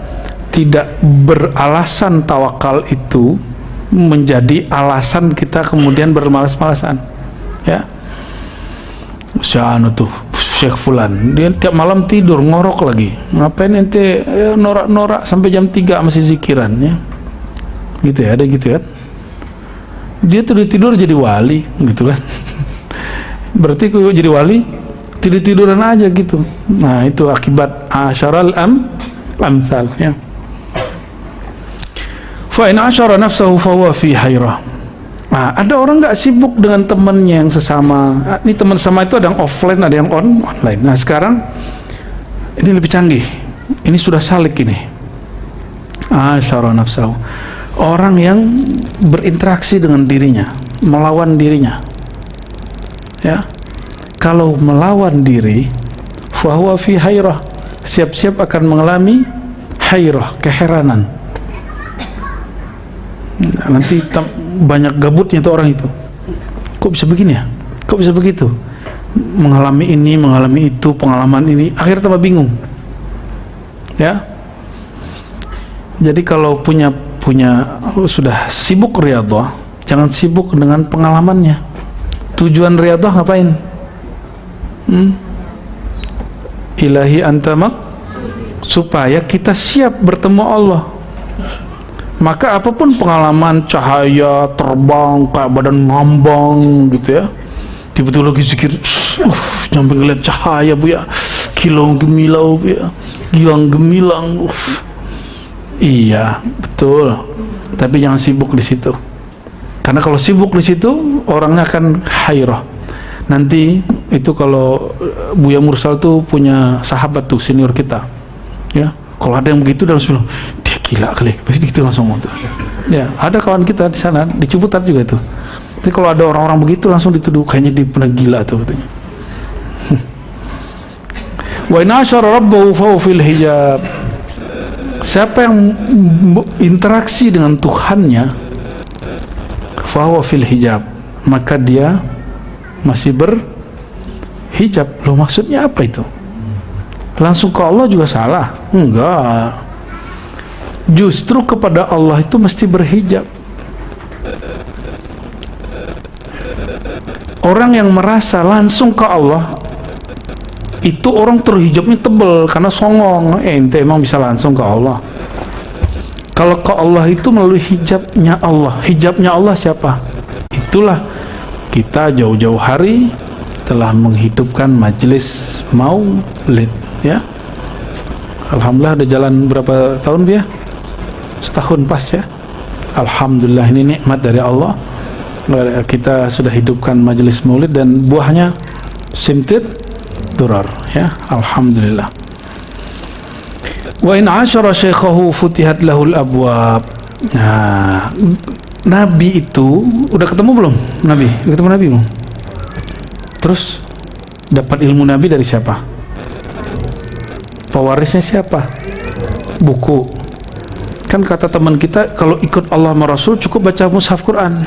tidak beralasan tawakal itu menjadi alasan kita kemudian bermalas-malasan ya. Syahanu tuh Syekh Fulan, dia tiap malam tidur ngorok lagi, ngapain ente norak-norak sampai jam 3 masih zikiran ya, gitu ya, ada gitu kan. Dia tidur jadi wali gitu kan. Berarti kalau jadi wali tiduran aja gitu. Nah itu akibat asyaral amsal ya. Fa in asyara nafsahu fa huwa fi hayrah. Nah, ada orang nggak sibuk dengan temannya yang sesama. Ini teman sama itu ada yang offline, ada yang online. Nah sekarang ini lebih canggih. Ini sudah salik ini. Asyara nafsahu. Orang yang berinteraksi dengan dirinya, melawan dirinya. Ya, kalau melawan diri, fahuwa fi hayrah, siap-siap akan mengalami hayrah, keheranan. Nah, nanti banyak gabutnya tuh orang itu. Kok bisa begini ya? Kok bisa begitu? Mengalami ini, mengalami itu, pengalaman ini, akhirnya tambah bingung. Ya. Jadi kalau sudah sibuk riyadhah, jangan sibuk dengan pengalamannya. Tujuan riyadhah ngapain? Ilahi antamak, supaya kita siap bertemu Allah. Maka apapun pengalaman, cahaya terbang kayak badan ngambang gitu ya, tiba-tiba lagi zikir, sampai ngeliat cahaya bu ya, kilau gemilau bu ya, gilang gemilang. Iya betul, tapi jangan sibuk di situ, karena kalau sibuk di situ orangnya akan hayrah. Nanti itu kalau Buya Mursal tuh punya sahabat tuh senior kita ya, kalau ada yang begitu dalam sebelum dia gila kali, pasti gitu langsung tuh. Ya ada kawan kita di sana di Ciputat juga itu. Tapi kalau ada orang-orang begitu langsung dituduh kayaknya dia pernah gila tuh katanya. Wa in asyara rabbahu fa fil hijab. Siapa yang interaksi dengan Tuhannya, fa fil hijab, maka dia masih berhijab. Loh, maksudnya apa itu? Langsung ke Allah juga salah? Enggak. Justru kepada Allah itu mesti berhijab. Orang yang merasa langsung ke Allah itu orang terhijabnya tebel karena songong. Ente emang bisa langsung ke Allah? Kalau ke Allah itu melalui hijabnya Allah. Hijabnya Allah siapa? Itulah kita jauh-jauh hari telah menghidupkan majelis maulid, ya. Alhamdulillah udah jalan berapa tahun dia? Setahun pas, ya. Alhamdulillah, ini nikmat dari Allah. Kita sudah hidupkan majelis maulid dan buahnya simtit durar, ya. Alhamdulillah. Wa in asyara syekhahu futihat lahul abwab. Nah, Nabi itu udah ketemu belum? Nabi, udah ketemu Nabi belum? Terus dapat ilmu Nabi dari siapa? Pewarisnya siapa? Buku. Kan kata teman kita, kalau ikut Allah sama Rasul cukup baca mushaf Quran,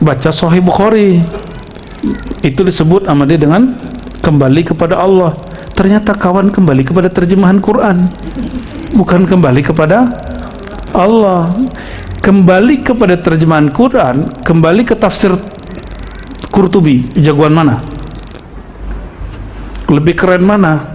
baca Sahih Bukhari. Itu disebut sama dia dengan kembali kepada Allah. Ternyata kawan kembali kepada terjemahan Quran, bukan kembali kepada Allah. Kembali kepada terjemahan Quran, kembali ke tafsir Qurtubi, jagoan mana? Lebih keren mana?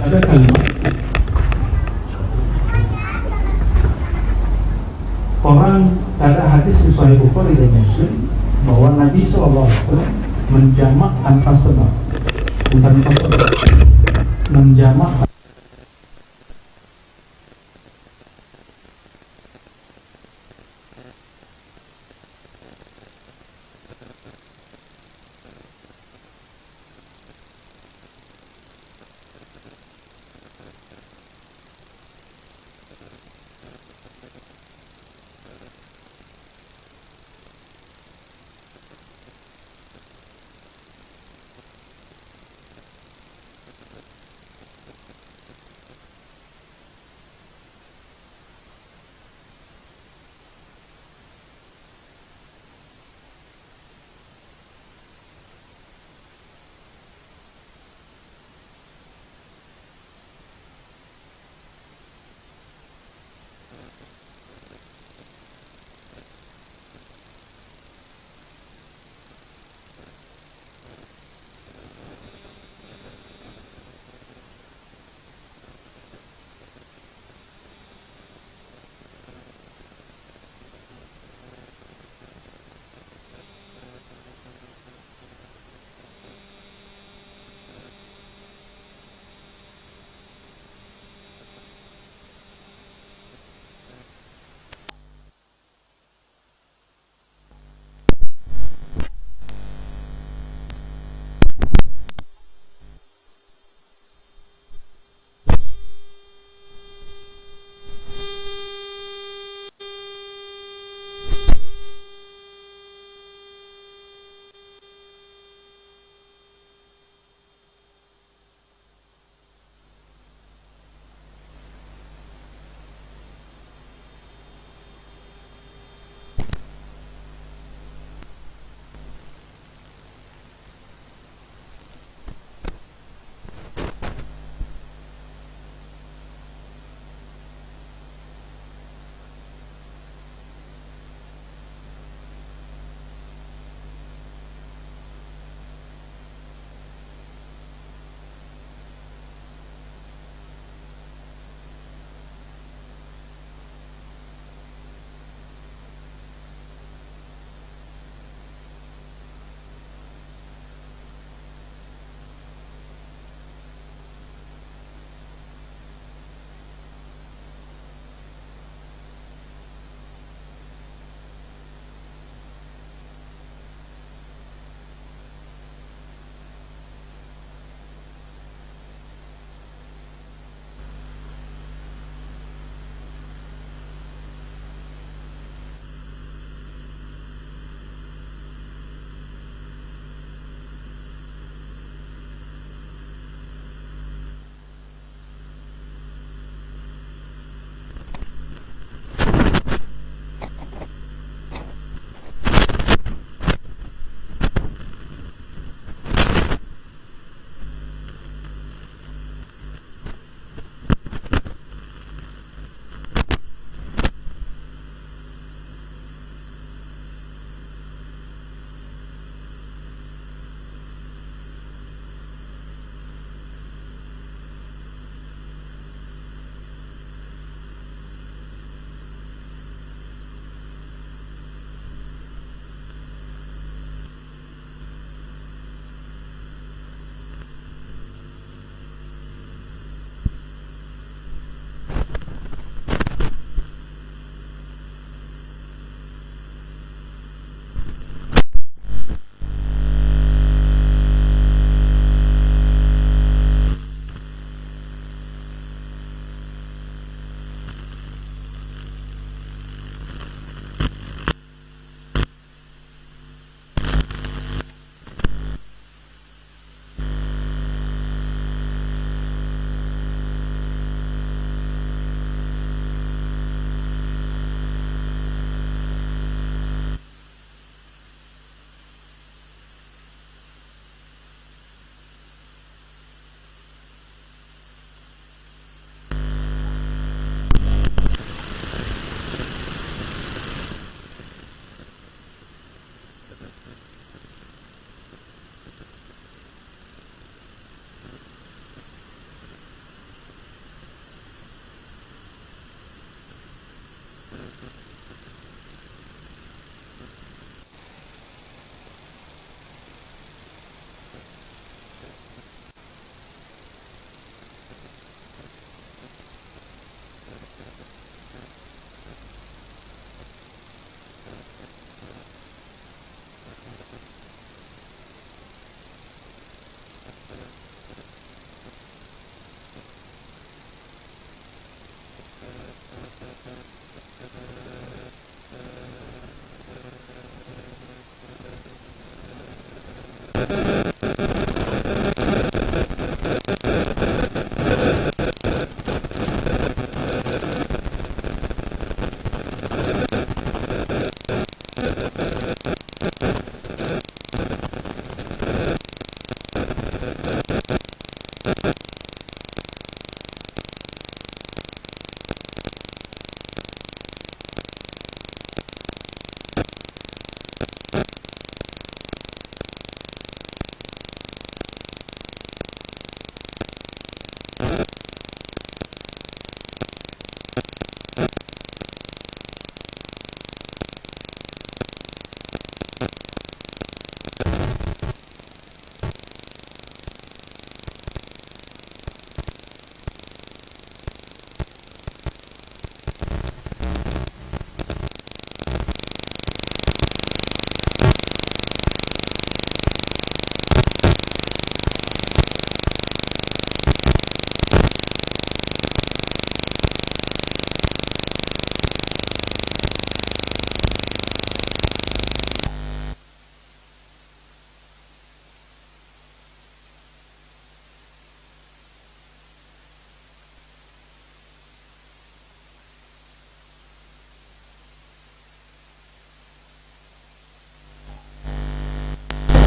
Ada kalimat, orang, ada hadis di Sahih Bukhari dan Muslim bahwa Nabi SAW menjamak tanpa sebab, menjamak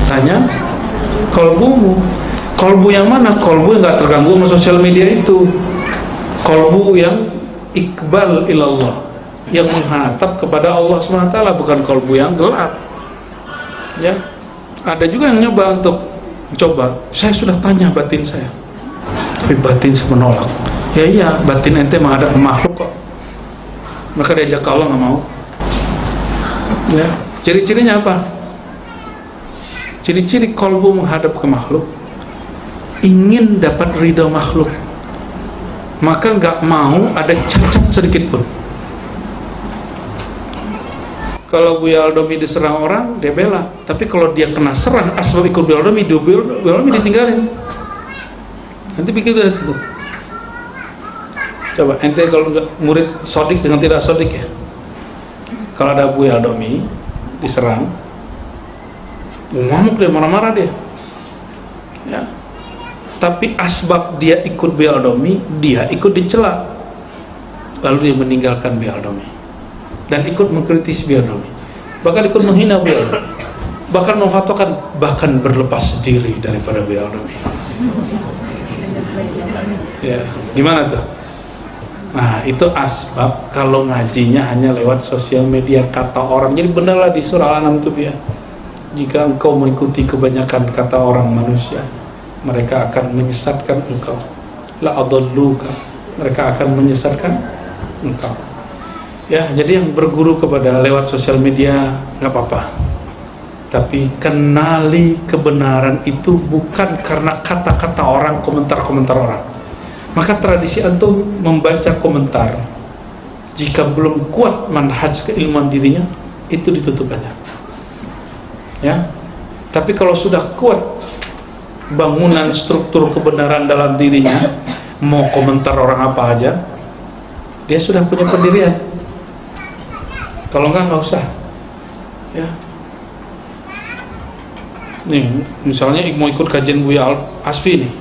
Tanya kolbumu, kolbu yang mana? Kolbu yang gak terganggu sama sosial media itu, kolbu yang iqbal ilallah, yang menghadap kepada Allah SWT, bukan kolbu yang gelap. Ya, ada juga yang nyoba untuk coba, saya sudah tanya batin saya, tapi batin saya menolak. Ya iya, batin ente menghadap ke makhluk kok, maka diajak ke Allah nggak mau. Ya, ciri-cirinya apa? Ciri-ciri kolbu menghadap ke makhluk, ingin dapat ridha makhluk, maka nggak mau ada cacat sedikit pun. Kalau Buya Al-Domi diserang orang, dia bela. Tapi kalau dia kena serang asbab ikut Buya Al-Domi, Buya Al-Domi ditinggalin. Nanti pikir itu. Coba ente kalau nggak murid sodik dengan tidak sodik ya, kalau ada Buya Al-Domi diserang, ngamuk dia, marah-marah dia, ya. Tapi asbab dia ikut Buya Al-Domi, dia ikut dicela, lalu dia meninggalkan Buya Al-Domi dan ikut mengkritisi Buya Al-Domi, bahkan ikut menghina Buya Al-Domi, bahkan memfatwakan, bahkan berlepas diri daripada Buya Al-Domi. Ya, gimana tuh? Nah, itu asbab kalau ngajinya hanya lewat sosial media, kata orang. Jadi benar lah di surah Al-An'am itu ya, jika engkau mengikuti kebanyakan kata orang manusia, mereka akan menyesatkan engkau. La adalluka, mereka akan menyesatkan engkau. Ya, jadi yang berguru kepada lewat sosial media nggak apa-apa, tapi kenali kebenaran itu bukan karena kata-kata orang, komentar-komentar orang. Maka tradisi antum membaca komentar, jika belum kuat manhaj keilmuan dirinya, itu ditutup aja. Ya, tapi kalau sudah kuat bangunan struktur kebenaran dalam dirinya, mau komentar orang apa aja, dia sudah punya pendirian. Kalau enggak usah. Ya, nih misalnya mau ikut kajian Buya Asfi nih,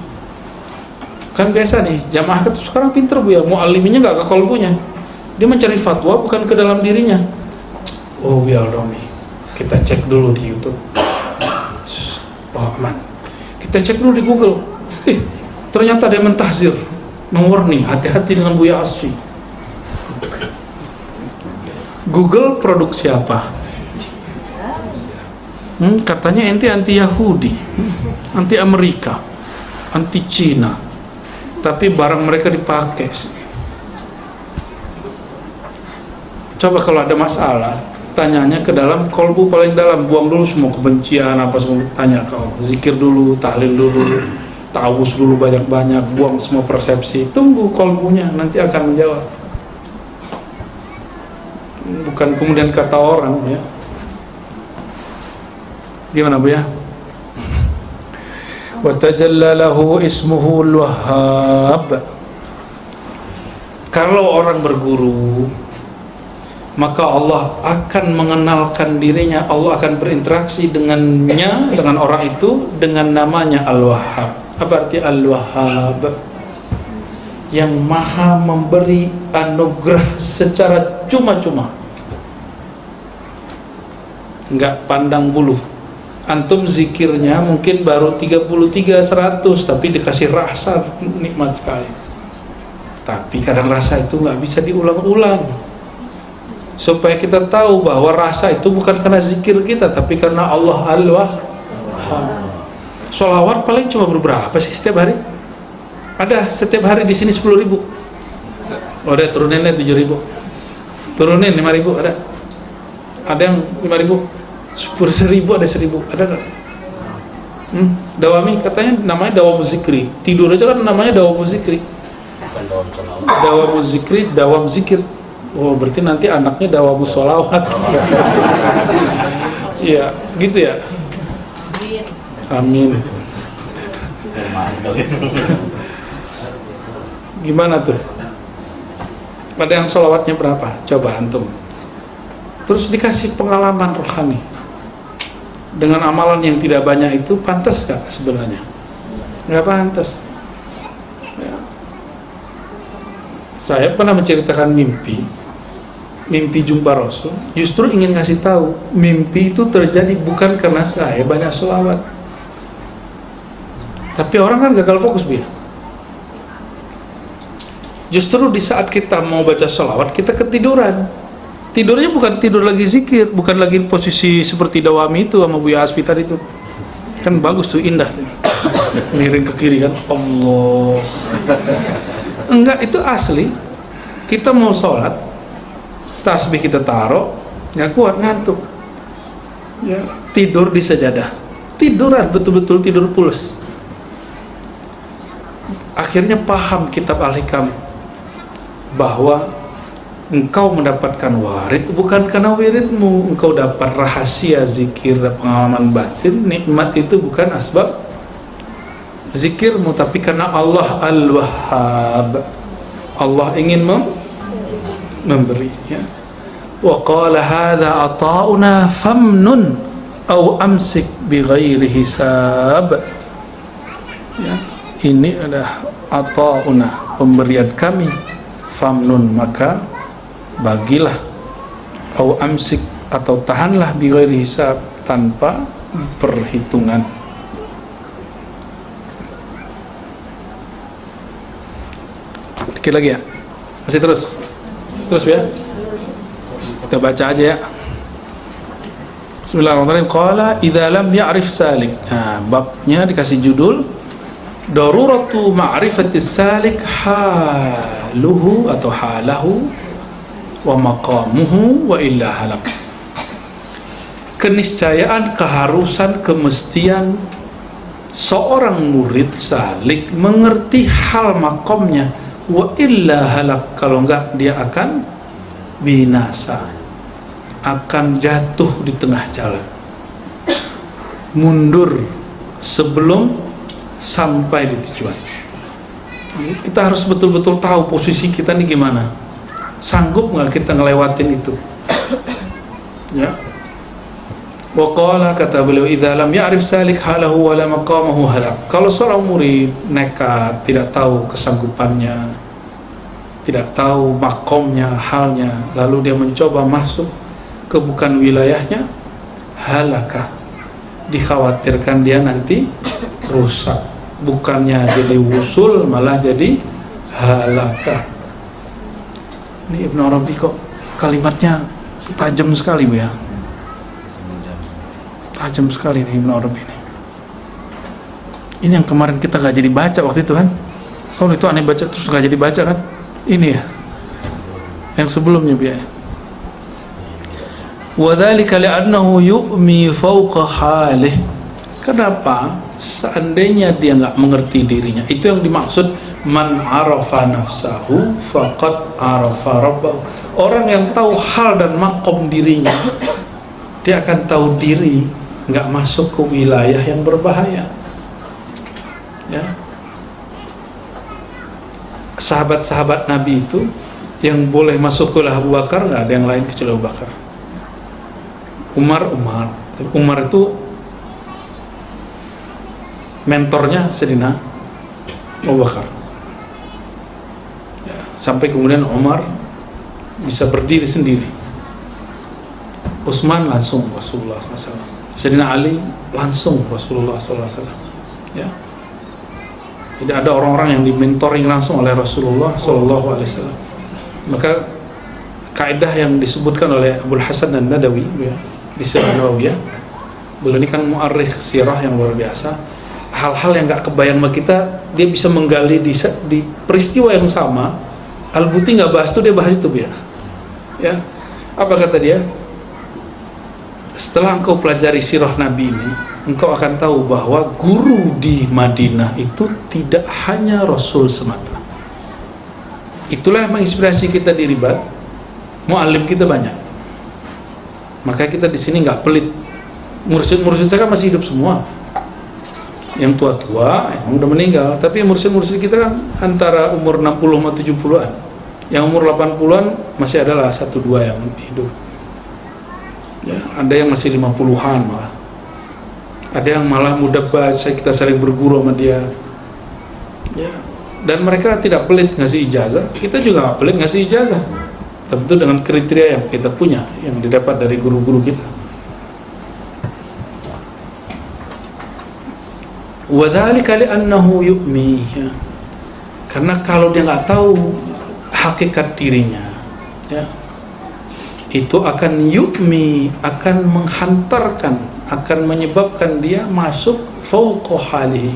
kan biasa nih jamaah itu sekarang pinter Buya, mau aliminya nggak ke kolbunya, dia mencari fatwa bukan ke dalam dirinya. Oh Buya Al-Domi, kita cek dulu di YouTube. Oh aman, kita cek dulu di Google. Ternyata dia mentahzir, mewarning, hati-hati dengan Buya Asfi. Google produk siapa? Katanya ente anti Yahudi, anti Amerika, anti Cina, tapi barang mereka dipakai. Coba kalau ada masalah, tanyanya ke dalam kolbu paling dalam, buang dulu semua kebencian apa semua, tanya kau, zikir dulu, tahlil dulu, ta'awuz dulu banyak-banyak, buang semua persepsi, tunggu kolbunya nanti akan menjawab. Bukan kemudian kata orang ya. Gimana Bu ya? Wa tajalla lahu ismuhu al-Wahhab. Kalau orang berguru maka Allah akan mengenalkan dirinya, Allah akan berinteraksi dengannya, dengan orang itu, dengan namanya Al-Wahhab. Apa arti Al-Wahhab? Yang maha memberi anugerah secara cuma-cuma, enggak pandang bulu. Antum zikirnya mungkin baru 33, 100, tapi dikasih rasa nikmat sekali. Tapi kadang rasa itu nggak bisa diulang-ulang. Supaya kita tahu bahwa rasa itu bukan karena zikir kita, tapi karena Allah Al-Wahhab. Sholawat paling cuma berberapa sih setiap hari? Ada setiap hari di sini 10.000. Oh, ada turuninnya 7.000. Turunin 5.000 ada. Ada yang 5.000. 10.000 ada 1.000. Ada nggak? Dawami katanya namanya dawam zikri. Tidur aja kan namanya dawam zikri. Dawam zikri, dawam zikir. Oh, berarti nanti anaknya dawam sholawat. Iya, gitu ya. Amin. Gimana tuh? Ada yang sholawatnya berapa? Coba antum. Terus dikasih pengalaman rohani dengan amalan yang tidak banyak itu, pantas gak sebenarnya? Nggak pantas ya. Saya pernah menceritakan mimpi jumpa Rasul. Justru ingin kasih tahu, mimpi itu terjadi bukan karena saya banyak sholawat, tapi orang kan gagal fokus biar. Justru di saat kita mau baca sholawat, kita ketiduran. Tidurnya bukan tidur lagi zikir, bukan lagi posisi seperti Dawami itu sama Buya Asfi tadi itu. Kan bagus tuh, indah tuh. Miring ke kiri kan, Allah. Enggak, itu asli. Kita mau sholat, tasbih kita taruh, nggak kuat, ngantuk. Ya, tidur di sajadah. Tiduran, betul-betul tidur pulas. Akhirnya paham kitab Al-Hikam bahwa engkau mendapatkan warid bukan karena wiridmu, engkau dapat rahasia zikir dan pengalaman batin. Nikmat itu bukan asbab zikirmu, tapi karena Allah Al-Wahhab. Allah ingin memberi ya. Wa qala hadza ata'una famnun aw amsik bighairi hisab ya. Ini adalah ata'una, pemberian kami, famnun, maka bagilah, au amsik, atau tahanlah, bighairi hisab, tanpa perhitungan. Dikit lagi ya, masih terus ya, kita baca aja ya. Bismillahirrahmanirrahim. Qala idza lam ya'rif salik. Nah, babnya dikasih judul daruratu ma'rifatis salik haluhu atau halahu wa maqamuhu wa illa halak. Keniscayaan, keharusan, kemestian seorang murid salik mengerti hal makomnya, wa illa halak, kalau enggak dia akan binasa, akan jatuh di tengah jalan, mundur sebelum sampai di tujuan. Kita harus betul-betul tahu posisi kita ini gimana. Sanggup nggak kita ngelewatin itu? Ya. Wa qala, kata beliau, idza lam ya'rif salik halahu wa la maqamahu halak. Kalau seorang murid nekat, tidak tahu kesanggupannya, tidak tahu makomnya, halnya, lalu dia mencoba masuk ke bukan wilayahnya, halakah, dikhawatirkan dia nanti rusak, bukannya jadi wusul malah jadi halakah. Ini Ibnu Arabi kok kalimatnya tajam sekali Bu ya, tajam sekali nih Ibnu Arabi ini. Ini yang kemarin kita gak jadi baca waktu itu kan. Kalau itu aneh baca terus gak jadi baca kan. Ini ya yang sebelumnya Bu ya. Wadzalika li'annahu yu'mi fawqa halih. Kenapa? Seandainya dia nggak mengerti dirinya, itu yang dimaksud man arafa nafsahu faqad arafa rabbahu. Orang yang tahu hal dan makom dirinya, dia akan tahu diri, nggak masuk ke wilayah yang berbahaya. Ya, sahabat-sahabat Nabi itu Yang boleh masuk ke Abu Bakar, nggak ada yang lain kecuali Abu Bakar. Umar itu mentornya Sayyidina Abu Bakar. Ya, sampai kemudian Umar bisa berdiri sendiri. Utsman langsung Rasulullah SAW. Sayyidina Ali langsung Rasulullah SAW. Ya. Tidak ada orang-orang yang dimentoring langsung oleh Rasulullah SAW. Maka kaidah yang disebutkan oleh Abul Hasan An-Nadawi ya, di Sirah Nawawiyah, beliau ini kan mu'arrikh sirah yang luar biasa. Hal-hal yang nggak kebayang sama kita, dia bisa menggali di peristiwa yang sama. Al-Buti nggak bahas itu, dia bahas itu ya. Apa kata dia? Setelah engkau pelajari sirah Nabi ini, engkau akan tahu bahwa guru di Madinah itu tidak hanya Rasul semata. Itulah yang menginspirasi kita di Ribat. Mu'alim kita banyak. Maka kita di sini nggak pelit. Mursyid-mursyid saya kan masih hidup semua. Yang tua-tua yang udah meninggal, tapi mursyid-mursyid kita kan antara umur 60 sama 70-an. Yang umur 80-an masih adalah 1-2 yang hidup. Ya, ada yang masih 50-an malah. Ada yang malah muda baca, kita saling berguru sama dia. Ya. Dan mereka tidak pelit ngasih ijazah, kita juga nggak pelit ngasih ijazah, tentu dengan kriteria yang kita punya, yang didapat dari guru-guru kita. Wadzalika li'annahu yu'mi, ya. Karena kalau dia nggak tahu hakikat dirinya, ya, itu akan yu'mi, akan menghantarkan, akan menyebabkan dia masuk fauqa halihi,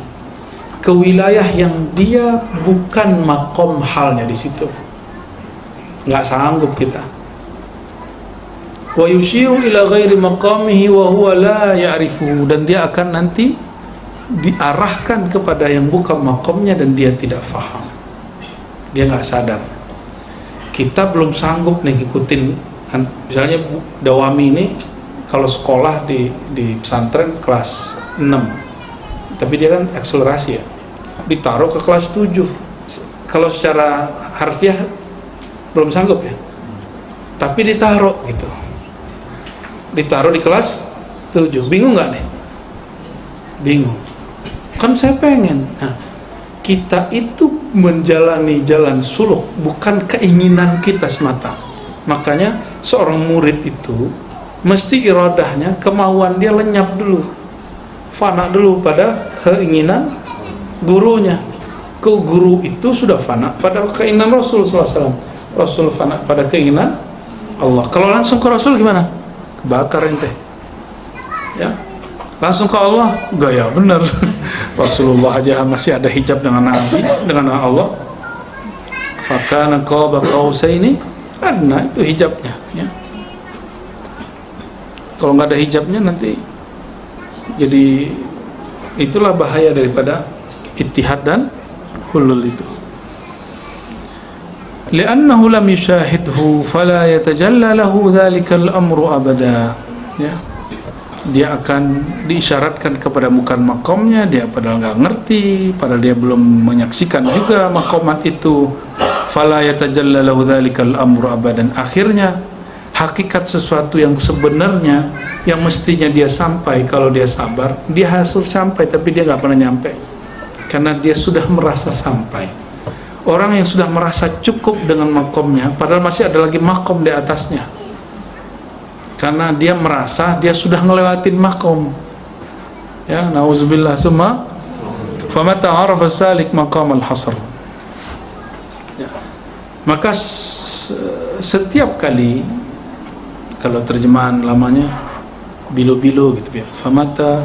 ke wilayah yang dia bukan makom halnya di situ. Nggak sanggup kita. Wa yushiru ila ghairi maqamihi wa huwa la ya'rifu, dan dia akan nanti diarahkan kepada yang bukan makomnya dan dia tidak faham. Dia nggak sadar. Kita belum sanggup nih ngikutin, misalnya Dawami ini kalau sekolah di pesantren kelas 6. Tapi dia kan akselerasi ya, ditaruh ke kelas 7. Kalau secara harfiah belum sanggup ya, tapi ditaruh gitu, ditaruh di kelas 7. Bingung nggak nih? Bingung. Kan saya pengen. Nah, kita itu menjalani jalan suluk bukan keinginan kita semata. Makanya seorang murid itu mesti iradahnya, kemauan dia lenyap dulu, fana dulu pada keinginan gurunya. Guru itu sudah fana pada keinginan Rasul SAW. Rasul fana pada keinginan Allah. Kalau langsung ke Rasul gimana? Kebakar ente. Ya, langsung ke Allah gaya bener. Rasulullah aja masih ada hijab dengan Nabi, dengan Allah. Fakana qaba qausaini adna, itu hijabnya. Ya. Kalau nggak ada hijabnya nanti jadi, itulah bahaya daripada ittihad dan hulul itu. Li'annahu lam yushahidhu fala yatajalla lahu dhalikal amru abada. Ya. Dia akan diisyaratkan kepada bukan makomnya, dia padahal nggak ngerti, padahal dia belum menyaksikan juga makomat itu. Fala yatajalla lahu dhalikal amru abadan. Akhirnya hakikat sesuatu yang sebenarnya yang mestinya dia sampai kalau dia sabar, dia hasil sampai, tapi dia nggak pernah nyampe karena dia sudah merasa sampai. Orang yang sudah merasa cukup dengan makomnya, padahal masih ada lagi makom di atasnya, karena dia merasa dia sudah ngelewatin makom. Ya, nauzubillah summa famata arafa salik maqam al-hasr. Ya. Maka setiap kali, kalau terjemahan lamanya bilo-bilo gitu ya, famata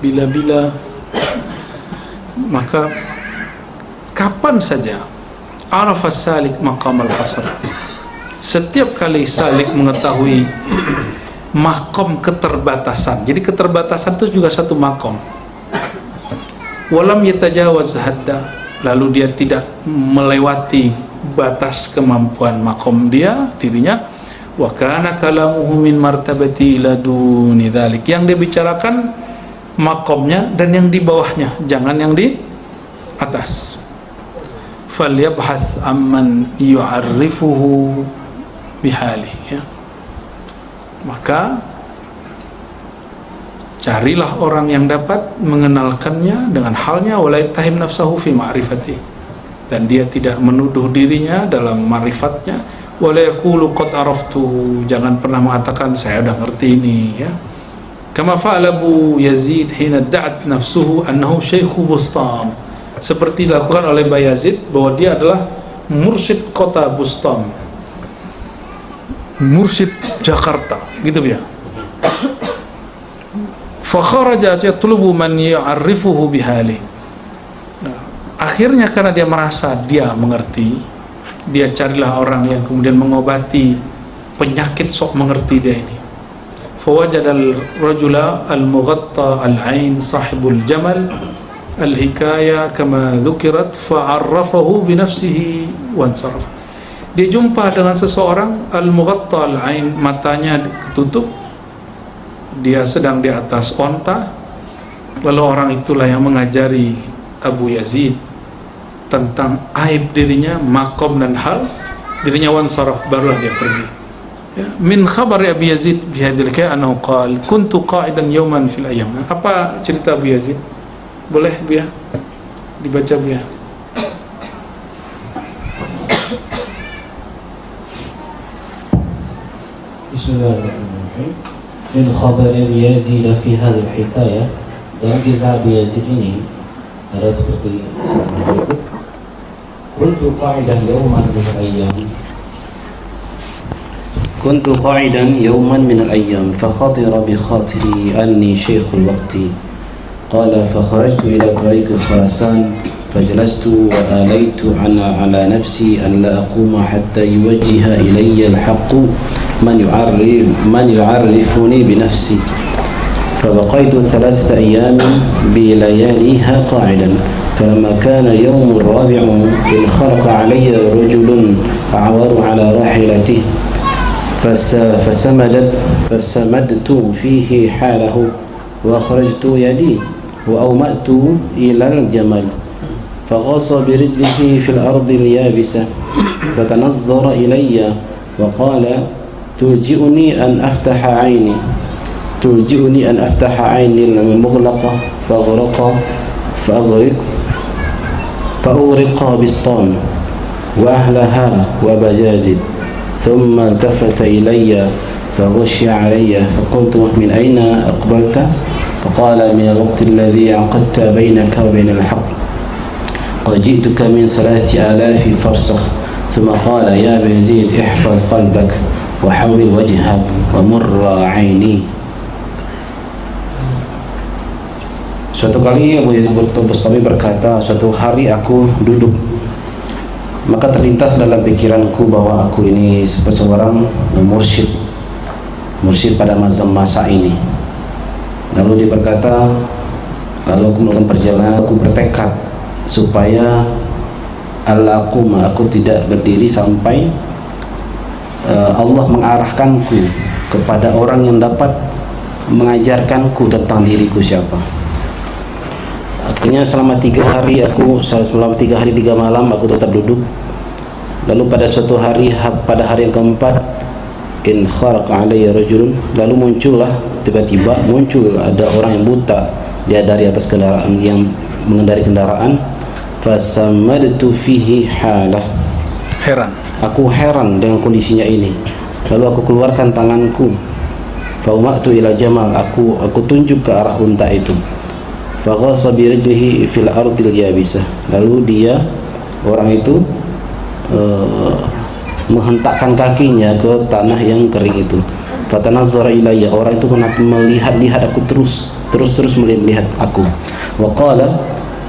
bila-bila, maka kapan saja arafas salik maqam al-hasr, setiap kali salik mengetahui makom keterbatasan. Jadi keterbatasan itu juga satu makom. Walam yatajawaz hadda, lalu dia tidak melewati batas kemampuan makom dia, dirinya. Wa kana kalamuhu min martabati ila duni dzalik, yang dia bicarakan makomnya dan yang di bawahnya, jangan yang di atas. falyabhas amman yu'arrifuhu bihali, ya. Maka carilah orang yang dapat mengenalkannya dengan halnya, wala yattahim nafsahu fi ma'rifati, dan dia tidak menuduh dirinya dalam ma'rifatnya, wala yaqulu qad araftu, jangan pernah mengatakan saya udah ngerti ini, ya. Kama fa'ala Abu Yazid hina da'at nafsuhu annahu syaikhu Bustam, seperti dilakukan oleh Bayazid bahwa dia adalah mursyid kota Bustam, mursyid Jakarta, gitu ya. Fa kharaja yatlubu man ya'rifuhu bihali. Nah, akhirnya karena dia merasa dia mengerti, dia carilah orang yang kemudian mengobati penyakit sok mengerti dia ini. Fawajada al-rajula al-mughatta al-ain sahibul jamal al-hikaya kama dhukirat fa'arrafahu binafsihi wansaraf. Dia jumpa dengan seseorang al-mughatta al-ain, matanya ketutup, dia sedang di atas onta, lalu orang itulah yang mengajari Abu Yazid tentang aib dirinya, makom dan hal dirinya, wansaraf, barulah dia pergi. Ya, min khabar Abu Yazid bihadil ka'annahu qala kuntu qa'idan yawman fil ayyam. Apa cerita Abu Yazid? Boleh Bu ya dibaca Bu ya. Bismillahirrahmanirrahim. Min khabar Abu Yazid fi hadhihi al-hikayah, dalam kisah Abu Yazid ini ada seperti berikut. Kuntu qa'idan yawman min al-ayyam, كنت قاعدا يوما من الأيام فخطر بخاطري أني شيخ الوقت. قال فخرجت إلى طريق خراسان فجلست وآليت على نفسي أن لا أقوم حتى يوجه إلي الحق من يعرفني بنفسي. فبقيت 3 أيام بلياليها قاعدا. فلما كان يوم الرابع انخرق علي رجل أعور على راحلته فسمدت فيه حاله وأخرجت يدي وأومأت إلى الجمل فغاص برجله في الأرض اليابسة فتنظر إلي وقال ترجئني أن أفتح عيني المغلقة فأغرق بسطام وأهلها وبجازد. ثم التفت إلي فغشي علي فقلت من أين أقبلت؟ فقال من الوقت الذي عقدت بينك وبين الحق، قد جئتك من 3000 فرسخ. ثم قال يا أبا يزيد احفظ قلبك وحول وجهك ومر عيني. Suatu kali Abu Yazid Bustami berkata, suatu hari aku duduk, maka terlintas dalam pikiranku bahwa aku ini seperti seorang mursyid pada masa ini. Lalu dia berkata, lalu aku melakukan perjalanan, aku bertekad supaya aku tidak berdiri sampai Allah mengarahkanku kepada orang yang dapat mengajarkanku tentang diriku siapa. Akhirnya selama 3 hari 3 malam aku tetap duduk. Lalu pada suatu hari, pada hari yang keempat, in kharaqa alayya rajulun, lalu tiba-tiba muncul ada orang yang buta, dia dari atas kendaraan, yang mengendari kendaraan. Fasamadtu fihi halah, aku heran dengan kondisinya ini. Lalu aku keluarkan tanganku, faumatu ila jamal, aku tunjuk ke arah unta itu. Faghasa bi rijlihi fil ardil yabisah, lalu orang itu menghentakkan kakinya ke tanah yang kering itu. Fatanazzara ilayya, orang itu melihat aku terus melihat aku. Wa qala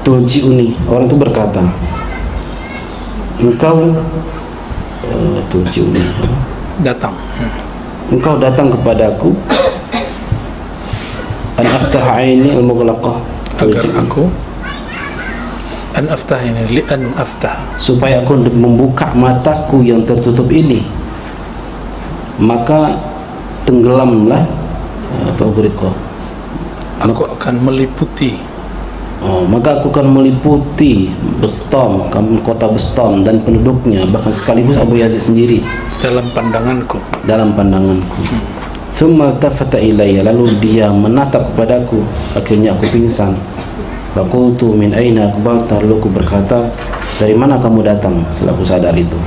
tulji'uni, orang itu berkata, engkau tulji'uni, engkau datang kepadaku, an aftah aini al-mughlaqah, agar aku an aftah ini li an aftah, supaya aku membuka mataku yang tertutup ini, maka tenggelamlah aku akan maka aku akan meliputi Bistam, kota Bistam dan penduduknya, bahkan sekaligus Abu Yazid sendiri dalam pandanganku. Thumma tafata ilayya, lalu dia menatap kepadaku, akhirnya aku pingsan. Faqultu min aina aqbalta, lalu aku berkata, dari mana kamu datang? Setelah aku sadar itu.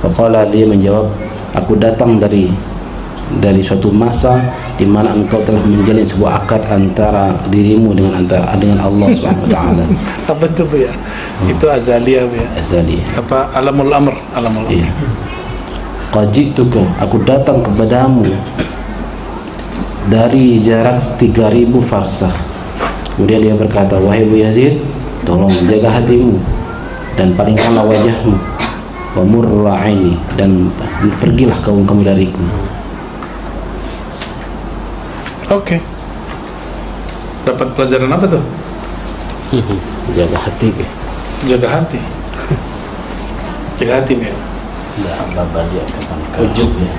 Faqala, dia menjawab, aku datang dari suatu masa di mana engkau telah menjalin sebuah akad antara dirimu dengan Allah Subhanahu wa taala. Apa itu Bu ya? Itu azaliyah Bu ya. Azali. Apa alamul amr? Iya. Qajituka, aku datang kepadamu dari jarak 3000 farsah. Kemudian dia berkata, wahai Abu Yazid, tolong jaga hatimu dan palingkanlah wajahmu, wa murra aini, dan pergilah kamu dariku. Oke. Dapat pelajaran apa tuh? Jaga hati. Jaga hati. Jaga hati ya. Ujub ya.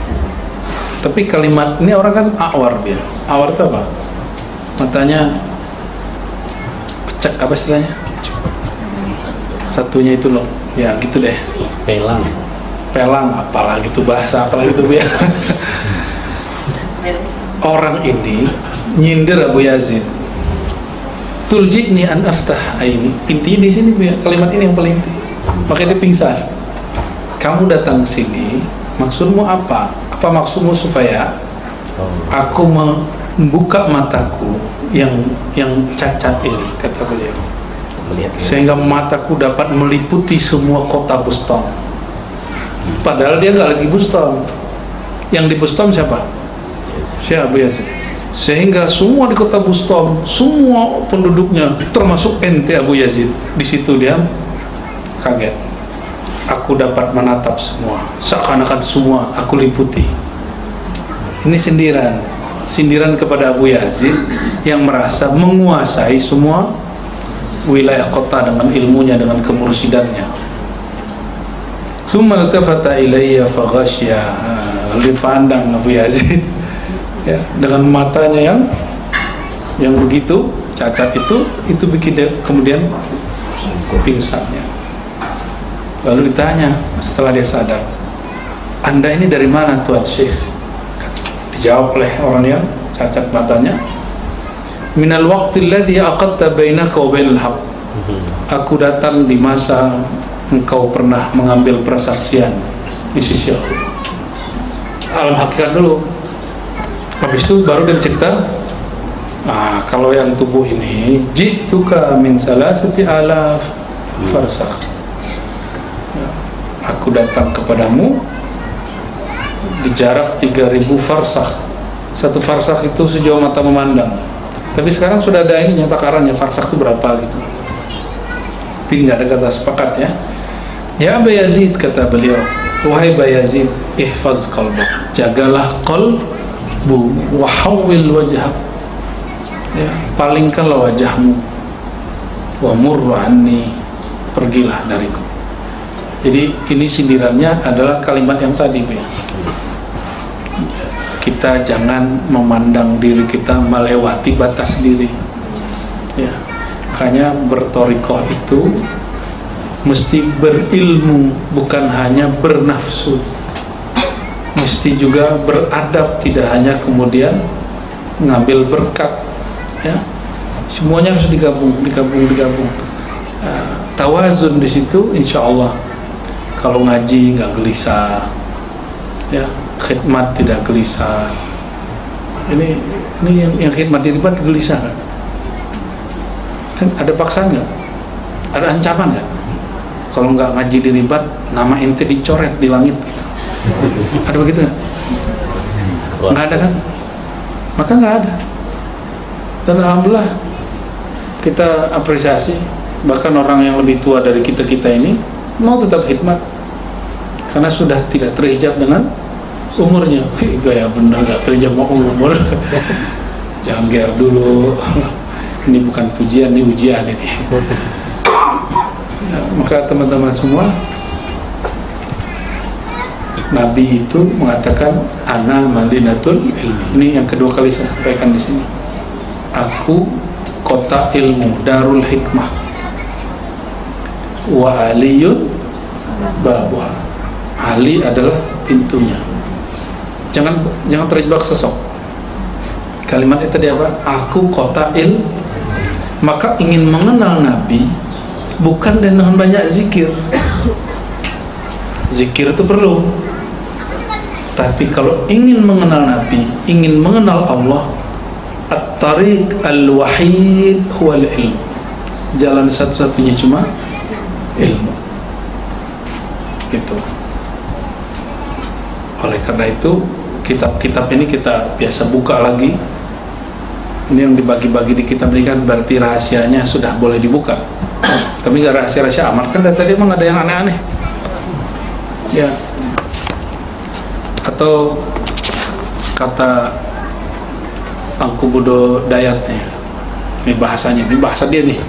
Tapi kalimat ini orang kan awar dia. Awar itu apa? Matanya pecak, apa istilahnya? Satunya itu loh. Ya gitu deh. Pelang apalah gitu, bahasa apalah gitu ya. Orang ini nyindir Abu Yazid. Tuljini an aftah aini. Intinya di sini ya, kalimat ini yang paling inti. Makanya dia pingsan. Kamu datang sini, maksudmu apa? Apa maksudmu supaya aku membuka mataku yang cacat ini, kata beliau, sehingga mataku dapat meliputi semua kota Bustam. Padahal dia nggak lagi Bustam. Yang di Bustam siapa? Syekh Abu Yazid. Sehingga semua di kota Bustam, semua penduduknya, termasuk ente Abu Yazid, di situ dia kaget. Aku dapat menatap semua, seakan-akan semua aku liputi. Ini sindiran kepada Abu Yazid yang merasa menguasai semua wilayah kota dengan ilmunya, dengan kemursidannya. Summa altafata ilayya faghashya, dipandang Abu Yazid ya, dengan matanya yang begitu cacat itu bikin dia kemudian pingsannya. Lalu ditanya setelah dia sadar, Anda ini dari mana Tuan Syekh? Dijawab oleh orang yang cacat matanya, minal waqti alladhi aqadta bainaka wa bainal haqq. Aku datang di masa engkau pernah mengambil persaksian di sisi Allah. Alam hakikat dulu. Habis itu baru dia cerita, kalau yang tubuh ini ji'tuka min salasati alaf farsakh. Aku datang kepadamu di jarak 3000 farsakh. Satu farsakh itu sejauh mata memandang. Tapi sekarang sudah ada ini takarannya, farsakh itu berapa gitu. Tapi nggak ada kata sepakat ya. Ya Abu Yazid, kata beliau, wahai Abu Yazid, ihfaz qalbak, jagalah qalbu, wa hawwil wajhak, ya, palingkanlah wajahmu, wa murru anni, pergilah dariku. Jadi ini sindirannya adalah kalimat yang tadi ya. Kita jangan memandang diri kita melewati batas diri ya. Makanya bertorikoh itu mesti berilmu, bukan hanya bernafsu, mesti juga beradab, tidak hanya kemudian ngambil berkat ya. Semuanya harus digabung. Tawazun di situ insya Allah. Kalau ngaji nggak gelisah, ya, khidmat tidak gelisah. Ini yang khidmat di ribat gelisah kan? Ada paksaan nggak? Ada ancaman nggak? Kalau nggak ngaji di ribat, nama ente dicoret di langit. Ada begitu nggak? Nggak ada kan? Maka nggak ada. Dan alhamdulillah kita apresiasi, bahkan orang yang lebih tua dari kita ini mau tetap khidmat karena sudah tidak terhijab dengan umurnya. Gaya bener gak terhijab sama umur. Jangan gear dulu. Ini bukan pujian, ini ujian ini. Ya, maka teman-teman semua, Nabi itu mengatakan ana madinatul ilmi. Ini yang kedua kali saya sampaikan di sini. Aku kota ilmu, darul hikmah. Wa aliyun babuha. Ali adalah pintunya. Jangan terjebak sosok. Kalimat itu tadi apa? Aku kota Maka ingin mengenal Nabi bukan dengan banyak zikir. Zikir itu perlu. Tapi kalau ingin mengenal Nabi, ingin mengenal Allah, at-tariq al-wahid huwa al-ilm. Jalan satu-satunya cuma ilmu. Gitu. Oleh karena itu, kitab-kitab ini kita biasa buka lagi. Ini yang dibagi-bagi di kitab ini kan berarti rahasianya sudah boleh dibuka. Tapi nggak rahasia-rahasia amat kan, dari tadi emang ada yang aneh-aneh. Ya. Atau kata Angku Budo Dayat nih, ini bahasanya, ini bahasa dia nih.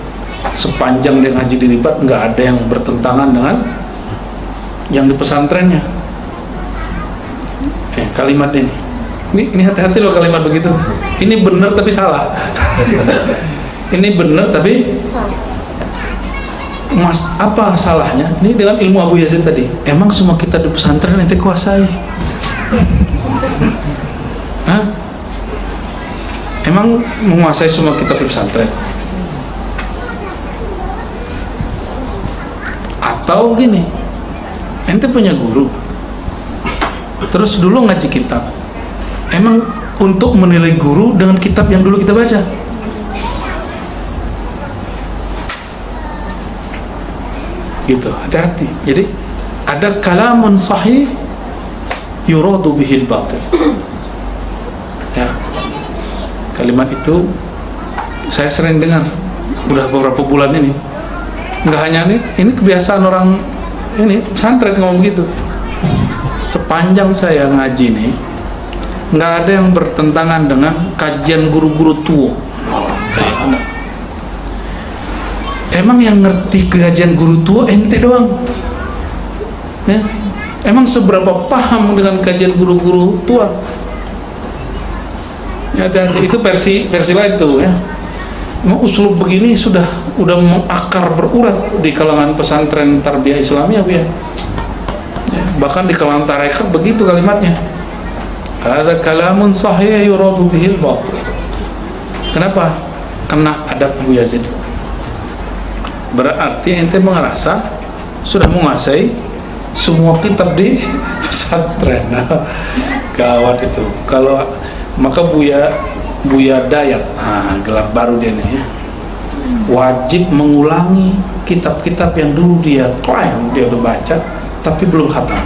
Sepanjang dia ngaji di Ribat nggak ada yang bertentangan dengan yang di pesantrennya. Kalimat ini hati-hati loh kalimat begitu. Ini benar tapi salah. Ini benar tapi apa salahnya? Ini dengan ilmu Abu Yazid tadi. Emang semua kita di pesantren ente kuasai? Hah? Emang menguasai semua kitab di pesantren? Atau gini, ente punya guru, terus dulu ngaji kitab. Emang untuk menilai guru dengan kitab yang dulu kita baca? Gitu, hati-hati. Jadi ada kalamun sahih yuradu bihil batil. Ya, kalimat itu saya sering dengar udah beberapa bulan ini. Nggak hanya ini kebiasaan orang ini pesantren ngomong begitu. Sepanjang saya ngaji nih, nggak ada yang bertentangan dengan kajian guru-guru tua. Emang yang ngerti kajian guru tua ente doang, ya? Emang seberapa paham dengan kajian guru-guru tua? Ya, dan itu versi lain tuh, ya. Emang uslub begini udah mengakar berurat di kalangan pesantren tarbiyah Islamiyah, ya. Bahkan di kalangan tarekat begitu kalimatnya. Ada kalamun sahih yuradu bihil batil. Kenapa? Kena adab Abu Yazid. Berarti ente merasa sudah menguasai semua kitab di pesantren. Gawat itu. Kalau maka Buya Dayat, gelar baru dia nih, ya. Wajib mengulangi kitab-kitab yang dulu dia klaim dia udah baca tapi belum khatam.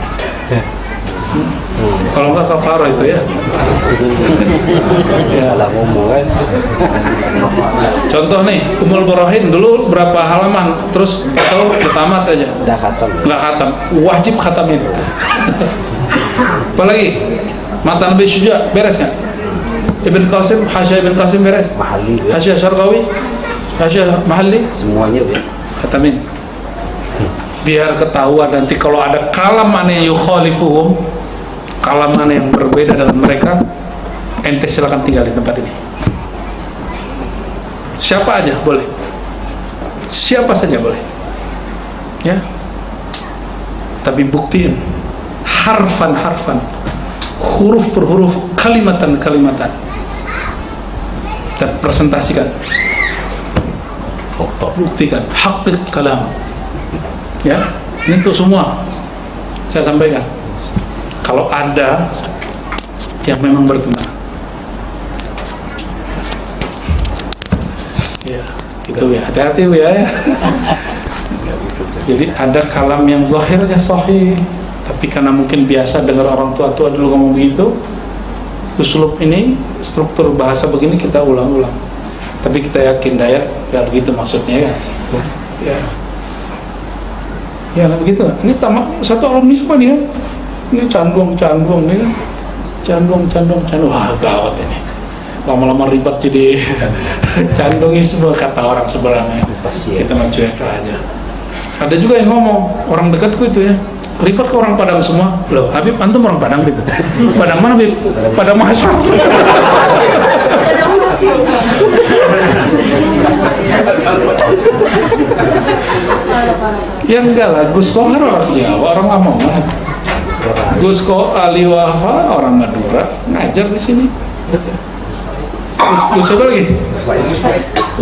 Kalau nggak kafaro itu, ya. Salah ngomong kan. Contoh nih, Ummul Barahin dulu berapa halaman, terus atau tamat aja. Udah khatam. Nggak khatam, wajib khatamin. Apalagi Matan Nabi Syuja beres nggak? Ibn Qasim, Hasya Ibn Qasim beres? Mahali. Hasya Syarqawi, Hasya Mahalli, Semuanya ya. khatamin. Biar ketahuan nanti kalau ada kalam aneh yukhalifuhum, kalam aneh yang berbeda dengan mereka, ente silakan tinggal di tempat ini. Siapa aja boleh, siapa saja boleh, ya. Tapi buktiin harfan, huruf per huruf, kalimatan, dan presentasikan, buktikan, hakik kalam. Ya, ini untuk semua saya sampaikan. Kalau ada yang memang bertentangan, ya itu ya, hati-hati ya. Jadi ada kalam yang zahirnya sahih, tapi karena mungkin biasa dengar orang tua-tua dulu ngomong begitu, uslub ini, struktur bahasa begini kita ulang-ulang. Tapi kita yakin Dayat ya begitu maksudnya, ya. Ya. Ya begitu. Ini tamat satu alumni semua dia. Ini candung nih kan. Candung. Wah, gawat ini. Lama-lama ribet jadi candungi semua kata orang sebenarnya. Kita mencuek aja. Ada juga yang ngomong, orang dekatku itu, ya. Ribet ke orang Padang semua. Loh, Habib antum orang Padang gitu. Padang mana, Habib? Padang Mahasiswa. Ya enggak lah, Gus Kohar orang Jawa, orang Lamongan. Gus Ali Wafa orang Madura, ngajar di sini. Gus siapa lagi?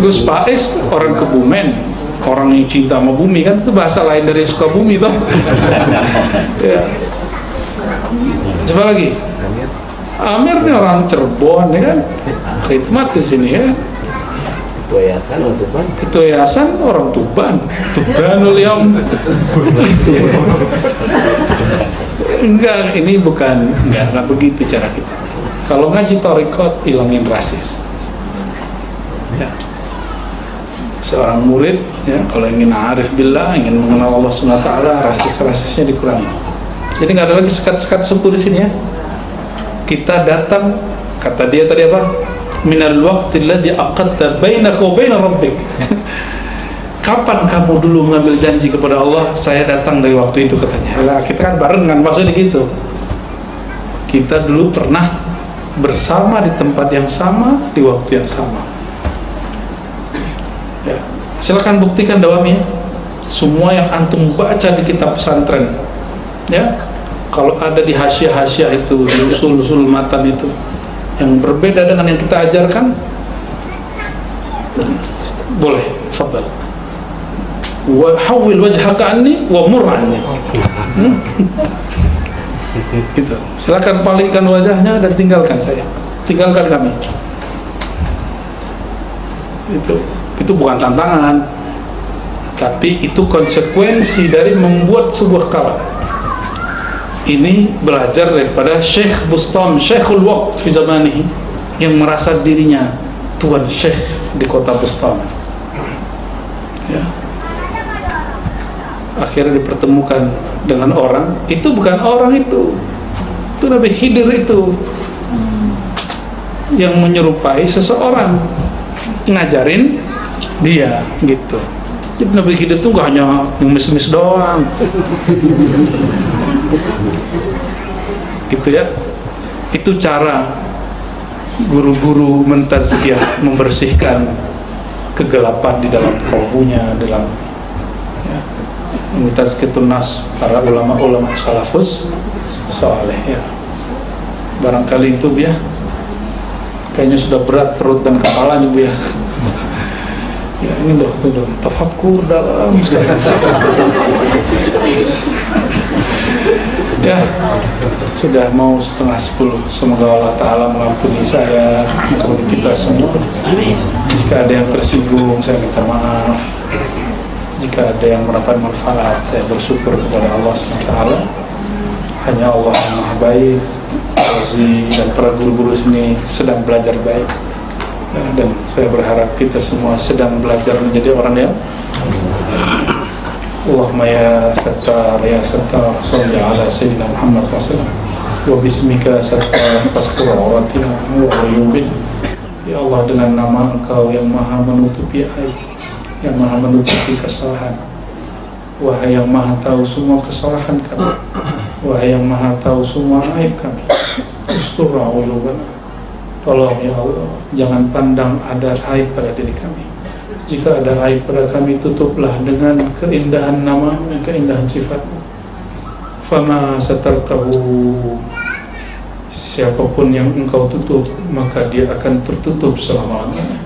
Gus Pais orang Kebumen, orang yang cinta sama bumi, kan itu bahasa lain dari Sukabumi toh. Ya. Siapa lagi? Amir ini orang Cirebon ya kan, khidmat di sini ya. Ketua yayasan orang Tuban. Ketua yayasan orang Tuban. Tubanul Yaum. Enggak, ini bukan, enggak begitu cara kita. Kalau ngaji thariqat, hilangin rasis. Ya. Seorang murid, ya, kalau ingin arif billah, ingin mengenal Allah Subhanahu wa taala, rasis-rasisnya dikurangi. Jadi nggak ada lagi sekat-sekat suku di sini ya. Kita datang, kata dia tadi apa? Minal waqti alladhi aqadta bainaka wa baina rabbik. Kapan kamu dulu mengambil janji kepada Allah? Saya datang dari waktu itu, katanya. Nah, kita kan barengan, maksudnya gitu. Kita dulu pernah bersama di tempat yang sama, di waktu yang sama. Ya. Silakan buktikan dawami. Semua yang antum baca di kitab pesantren, ya, kalau ada di hasyiah-hasyiah itu, di usul-usul matan itu, yang berbeda dengan yang kita ajarkan, boleh, tafadhal. Wa hawil wajhaka anni wa mur anni. Gitu. Silakan palingkan wajahnya dan tinggalkan saya. Tinggalkan kami. Itu bukan tantangan, tapi itu konsekuensi dari membuat sebuah kawan. Ini belajar daripada Syekh Bustam, Syekhul Waqt fi zamanihi, yang merasa dirinya tuan syekh di kota Bustam. Ya. Akhirnya dipertemukan dengan orang, itu bukan orang itu Nabi Khidir itu yang menyerupai seseorang, ngajarin dia gitu. Jadi Nabi Khidir itu gak hanya ngemis-ngemis doang gitu ya. Itu cara guru-guru mentazkiyah, membersihkan kegelapan di dalam kalbunya, dalam mentazkiyatun nas, para ulama-ulama salafus saleh ya. Barangkali itu ya, kayaknya sudah berat perut dan kepalanya Bu ya. Ya ini loh, itu dong, tafakkur dalam sekali. Ya, sudah mau 9:30. Semoga Allah Ta'ala mengampuni saya, mengampuni kita semua. Jika ada yang tersinggung, saya minta maaf. Jika ada yang mendapat manfaat, saya bersyukur kepada Allah SWT. Hanya Allah yang Maha Baik. Rozi dan para guru-guru sini sedang belajar baik, dan saya berharap kita semua sedang belajar menjadi orang yang Allahumma ya sattar ya sattar salli ala sayyidina Muhammad SAW wa bismika sattar fastur auratina wa uyubin. Ya Allah, dengan nama Engkau yang maha menutupi aib, yang maha menutupi kesalahan, wahai yang maha tahu semua kesalahan kami, wahai yang maha tahu semua aib kami, ustur uyubana, tolong ya Allah, jangan pandang ada aib pada diri kami. Jika ada aib pada kami, tutuplah dengan keindahan nama-Mu, keindahan sifat-Mu. Fama satartahu, siapapun yang Engkau tutup, maka dia akan tertutup selama-lamanya.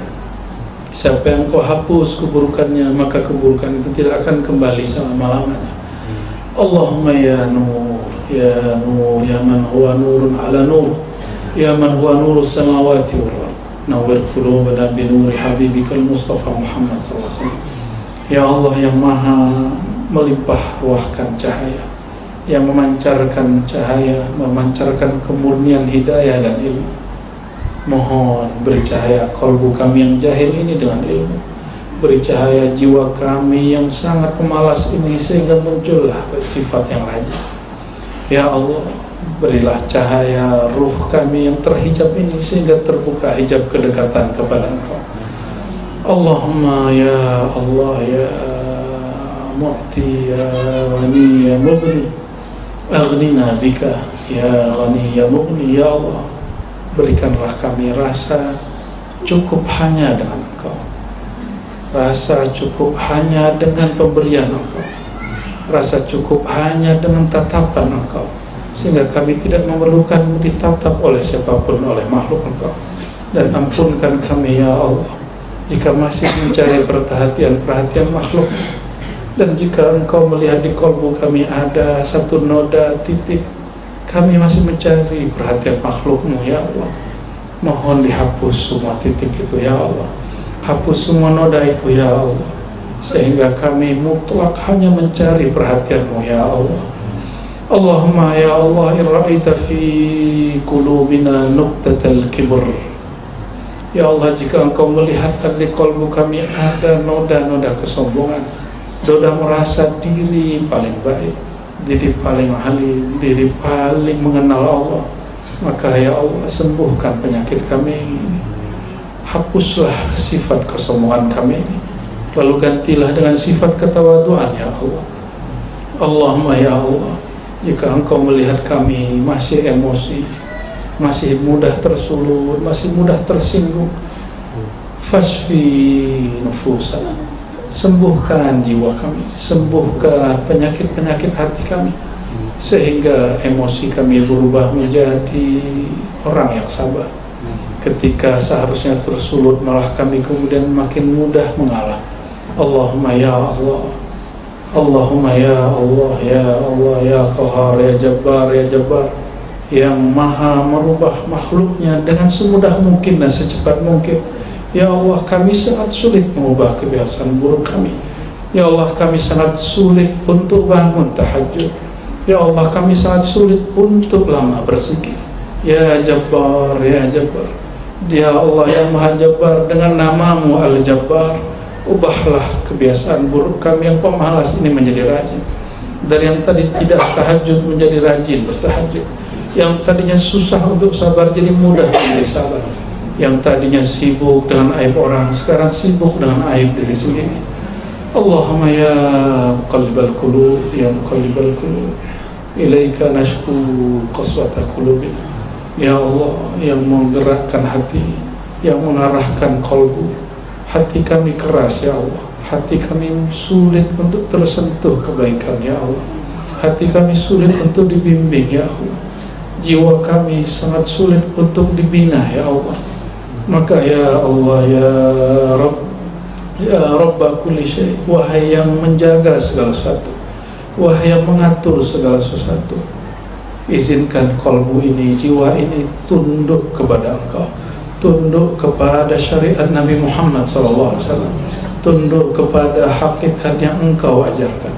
Siapa yang Engkau hapus keburukannya, maka keburukan itu tidak akan kembali selama-lamanya. Allahumma ya nur, ya nur, ya man huwa nurun ala nur, ya man huwa nurus samawati wal ardh, nawwir qulubana bi nuri habibikal Mustafa Muhammad sallallahu alaihi wasallam. Ya Allah yang maha melimpah ruahkan cahaya, yang memancarkan cahaya, memancarkan kemurnian hidayah dan ilmu. Mohon beri cahaya kalbu kami yang jahil ini dengan ilmu, beri cahaya jiwa kami yang sangat pemalas ini sehingga muncullah sifat yang rajin. Ya Allah, berilah cahaya ruh kami yang terhijab ini sehingga terbuka hijab kedekatan kepada Engkau. Allahumma ya Allah ya Mu'ti ya Ghani ya Mughni, aghnina bika ya Ghani ya Mughni. Ya Allah, berikanlah kami rasa cukup hanya dengan Engkau, rasa cukup hanya dengan pemberian Engkau, rasa cukup hanya dengan tatapan Engkau, sehingga kami tidak memerlukan ditatap oleh siapapun, oleh makhluk Engkau. Dan ampunkan kami ya Allah jika masih mencari perhatian makhluk, dan jika Engkau melihat di kolbu kami ada satu noda titik, kami masih mencari perhatian makhluk-Mu ya Allah. Mohon dihapus semua titik itu ya Allah, hapus semua noda itu ya Allah, sehingga kami mutlak hanya mencari perhatian-Mu ya Allah. Allahumma ya Allah, in ra'aita fi qulubina nuqtatal kibr, ya Allah, jika Engkau melihat di kolbu kami ada noda-noda kesombongan, noda merasa diri paling baik, diri paling alim, diri paling mengenal Allah, maka ya Allah, sembuhkan penyakit kami ini, hapuslah sifat kesombongan kami ini, lalu gantilah dengan sifat ketawaduan ya Allah. Allahumma ya Allah, jika Engkau melihat kami masih emosi, masih mudah tersulut, masih mudah tersinggung, fasfi nufusana, sembuhkan jiwa kami, sembuhkan penyakit-penyakit hati kami, sehingga emosi kami berubah menjadi orang yang sabar. Ketika seharusnya tersulut, malah kami kemudian makin mudah mengalah. Allahumma ya Allah, Allahumma ya Allah, ya Allah, ya Qahar, ya Jabbar, ya Jabbar, yang maha merubah makhluknya dengan semudah mungkin dan secepat mungkin. Ya Allah, kami sangat sulit mengubah kebiasaan buruk kami. Ya Allah, kami sangat sulit untuk bangun tahajud. Ya Allah, kami sangat sulit untuk lama berzikir. Ya Jabbar, ya Jabbar, ya Allah yang maha Jabbar, dengan nama-Mu Al-Jabbar, ubahlah kebiasaan buruk kami yang pemalas ini menjadi rajin. Dari yang tadi tidak tahajud menjadi rajin bertahajud, yang tadinya susah untuk sabar jadi mudah menjadi sabar, yang tadinya sibuk dengan aib orang sekarang sibuk dengan aib diri sendiri. Allahumma ya muqallibal qulub, ya muqallibal qulub, ilaika nashku qaswata qulubina. Ya Allah yang menggerakkan hati, yang mengarahkan kolbu, hati kami keras ya Allah, hati kami sulit untuk tersentuh kebaikan ya Allah, hati kami sulit untuk dibimbing ya Allah, jiwa kami sangat sulit untuk dibina ya Allah. Maka ya Allah ya Rabb, ya Rabba kulli syai', wahai yang menjaga segala sesuatu, wahai yang mengatur segala sesuatu, izinkan kolbu ini, jiwa ini tunduk kepada Engkau, tunduk kepada syariat Nabi Muhammad SAW, tunduk kepada hakikat yang Engkau ajarkan,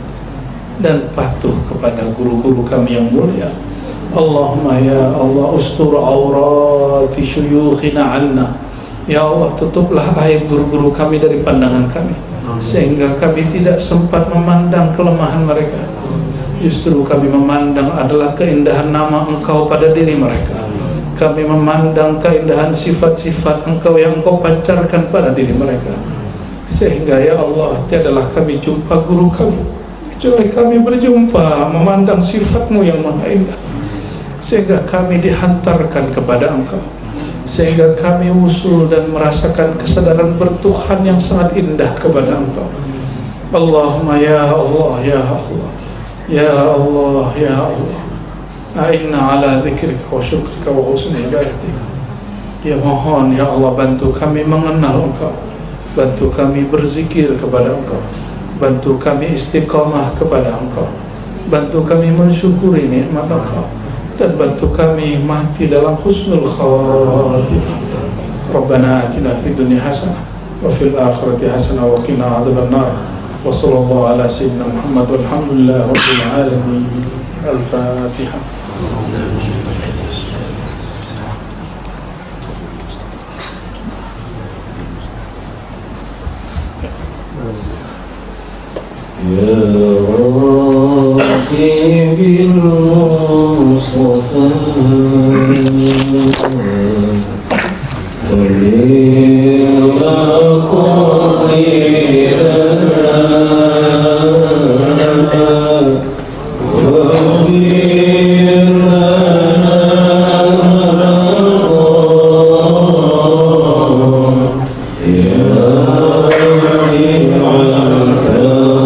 dan patuh kepada guru-guru kami yang mulia. Allahumma ya Allah, ustur aurati syuyukhina anna, ya Allah, tutuplah aib guru-guru kami dari pandangan kami, sehingga kami tidak sempat memandang kelemahan mereka. Justru kami memandang adalah keindahan nama Engkau pada diri mereka. Kami memandang keindahan sifat-sifat Engkau yang Engkau pancarkan pada diri mereka, sehingga ya Allah, tiadalah kami jumpa guru kami kecuali kami berjumpa memandang sifat-Mu yang maha indah, sehingga kami dihantarkan kepada Engkau, sehingga kami usul dan merasakan kesadaran bertuhan yang sangat indah kepada Engkau. Allahumma ya Allah, ya Allah, ya Allah, ya Allah, a'inna ala dzikrika wa syukrika wa husni ibadatika. Ya mohon ya Allah, bantu kami mengenal Engkau, bantu kami berzikir kepada Engkau, bantu kami istiqamah kepada Engkau, bantu kami mensyukuri nikmat Engkau, dan bantu kami mati dalam husnul khatimah. Rabbana atina fid dunya hasanah wa fil akhirati hasanah wa qina adzabannar. Wa sallallahu ala sayyidina Muhammad walhamdulillahi rabbil alamin. Al-Fatihah. Ya Rabbi bil Mustafa Walila qasidana Wafir lana Ya Wasi'al Karam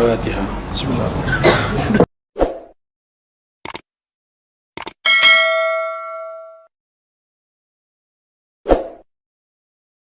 الفاتحة. بسم الله.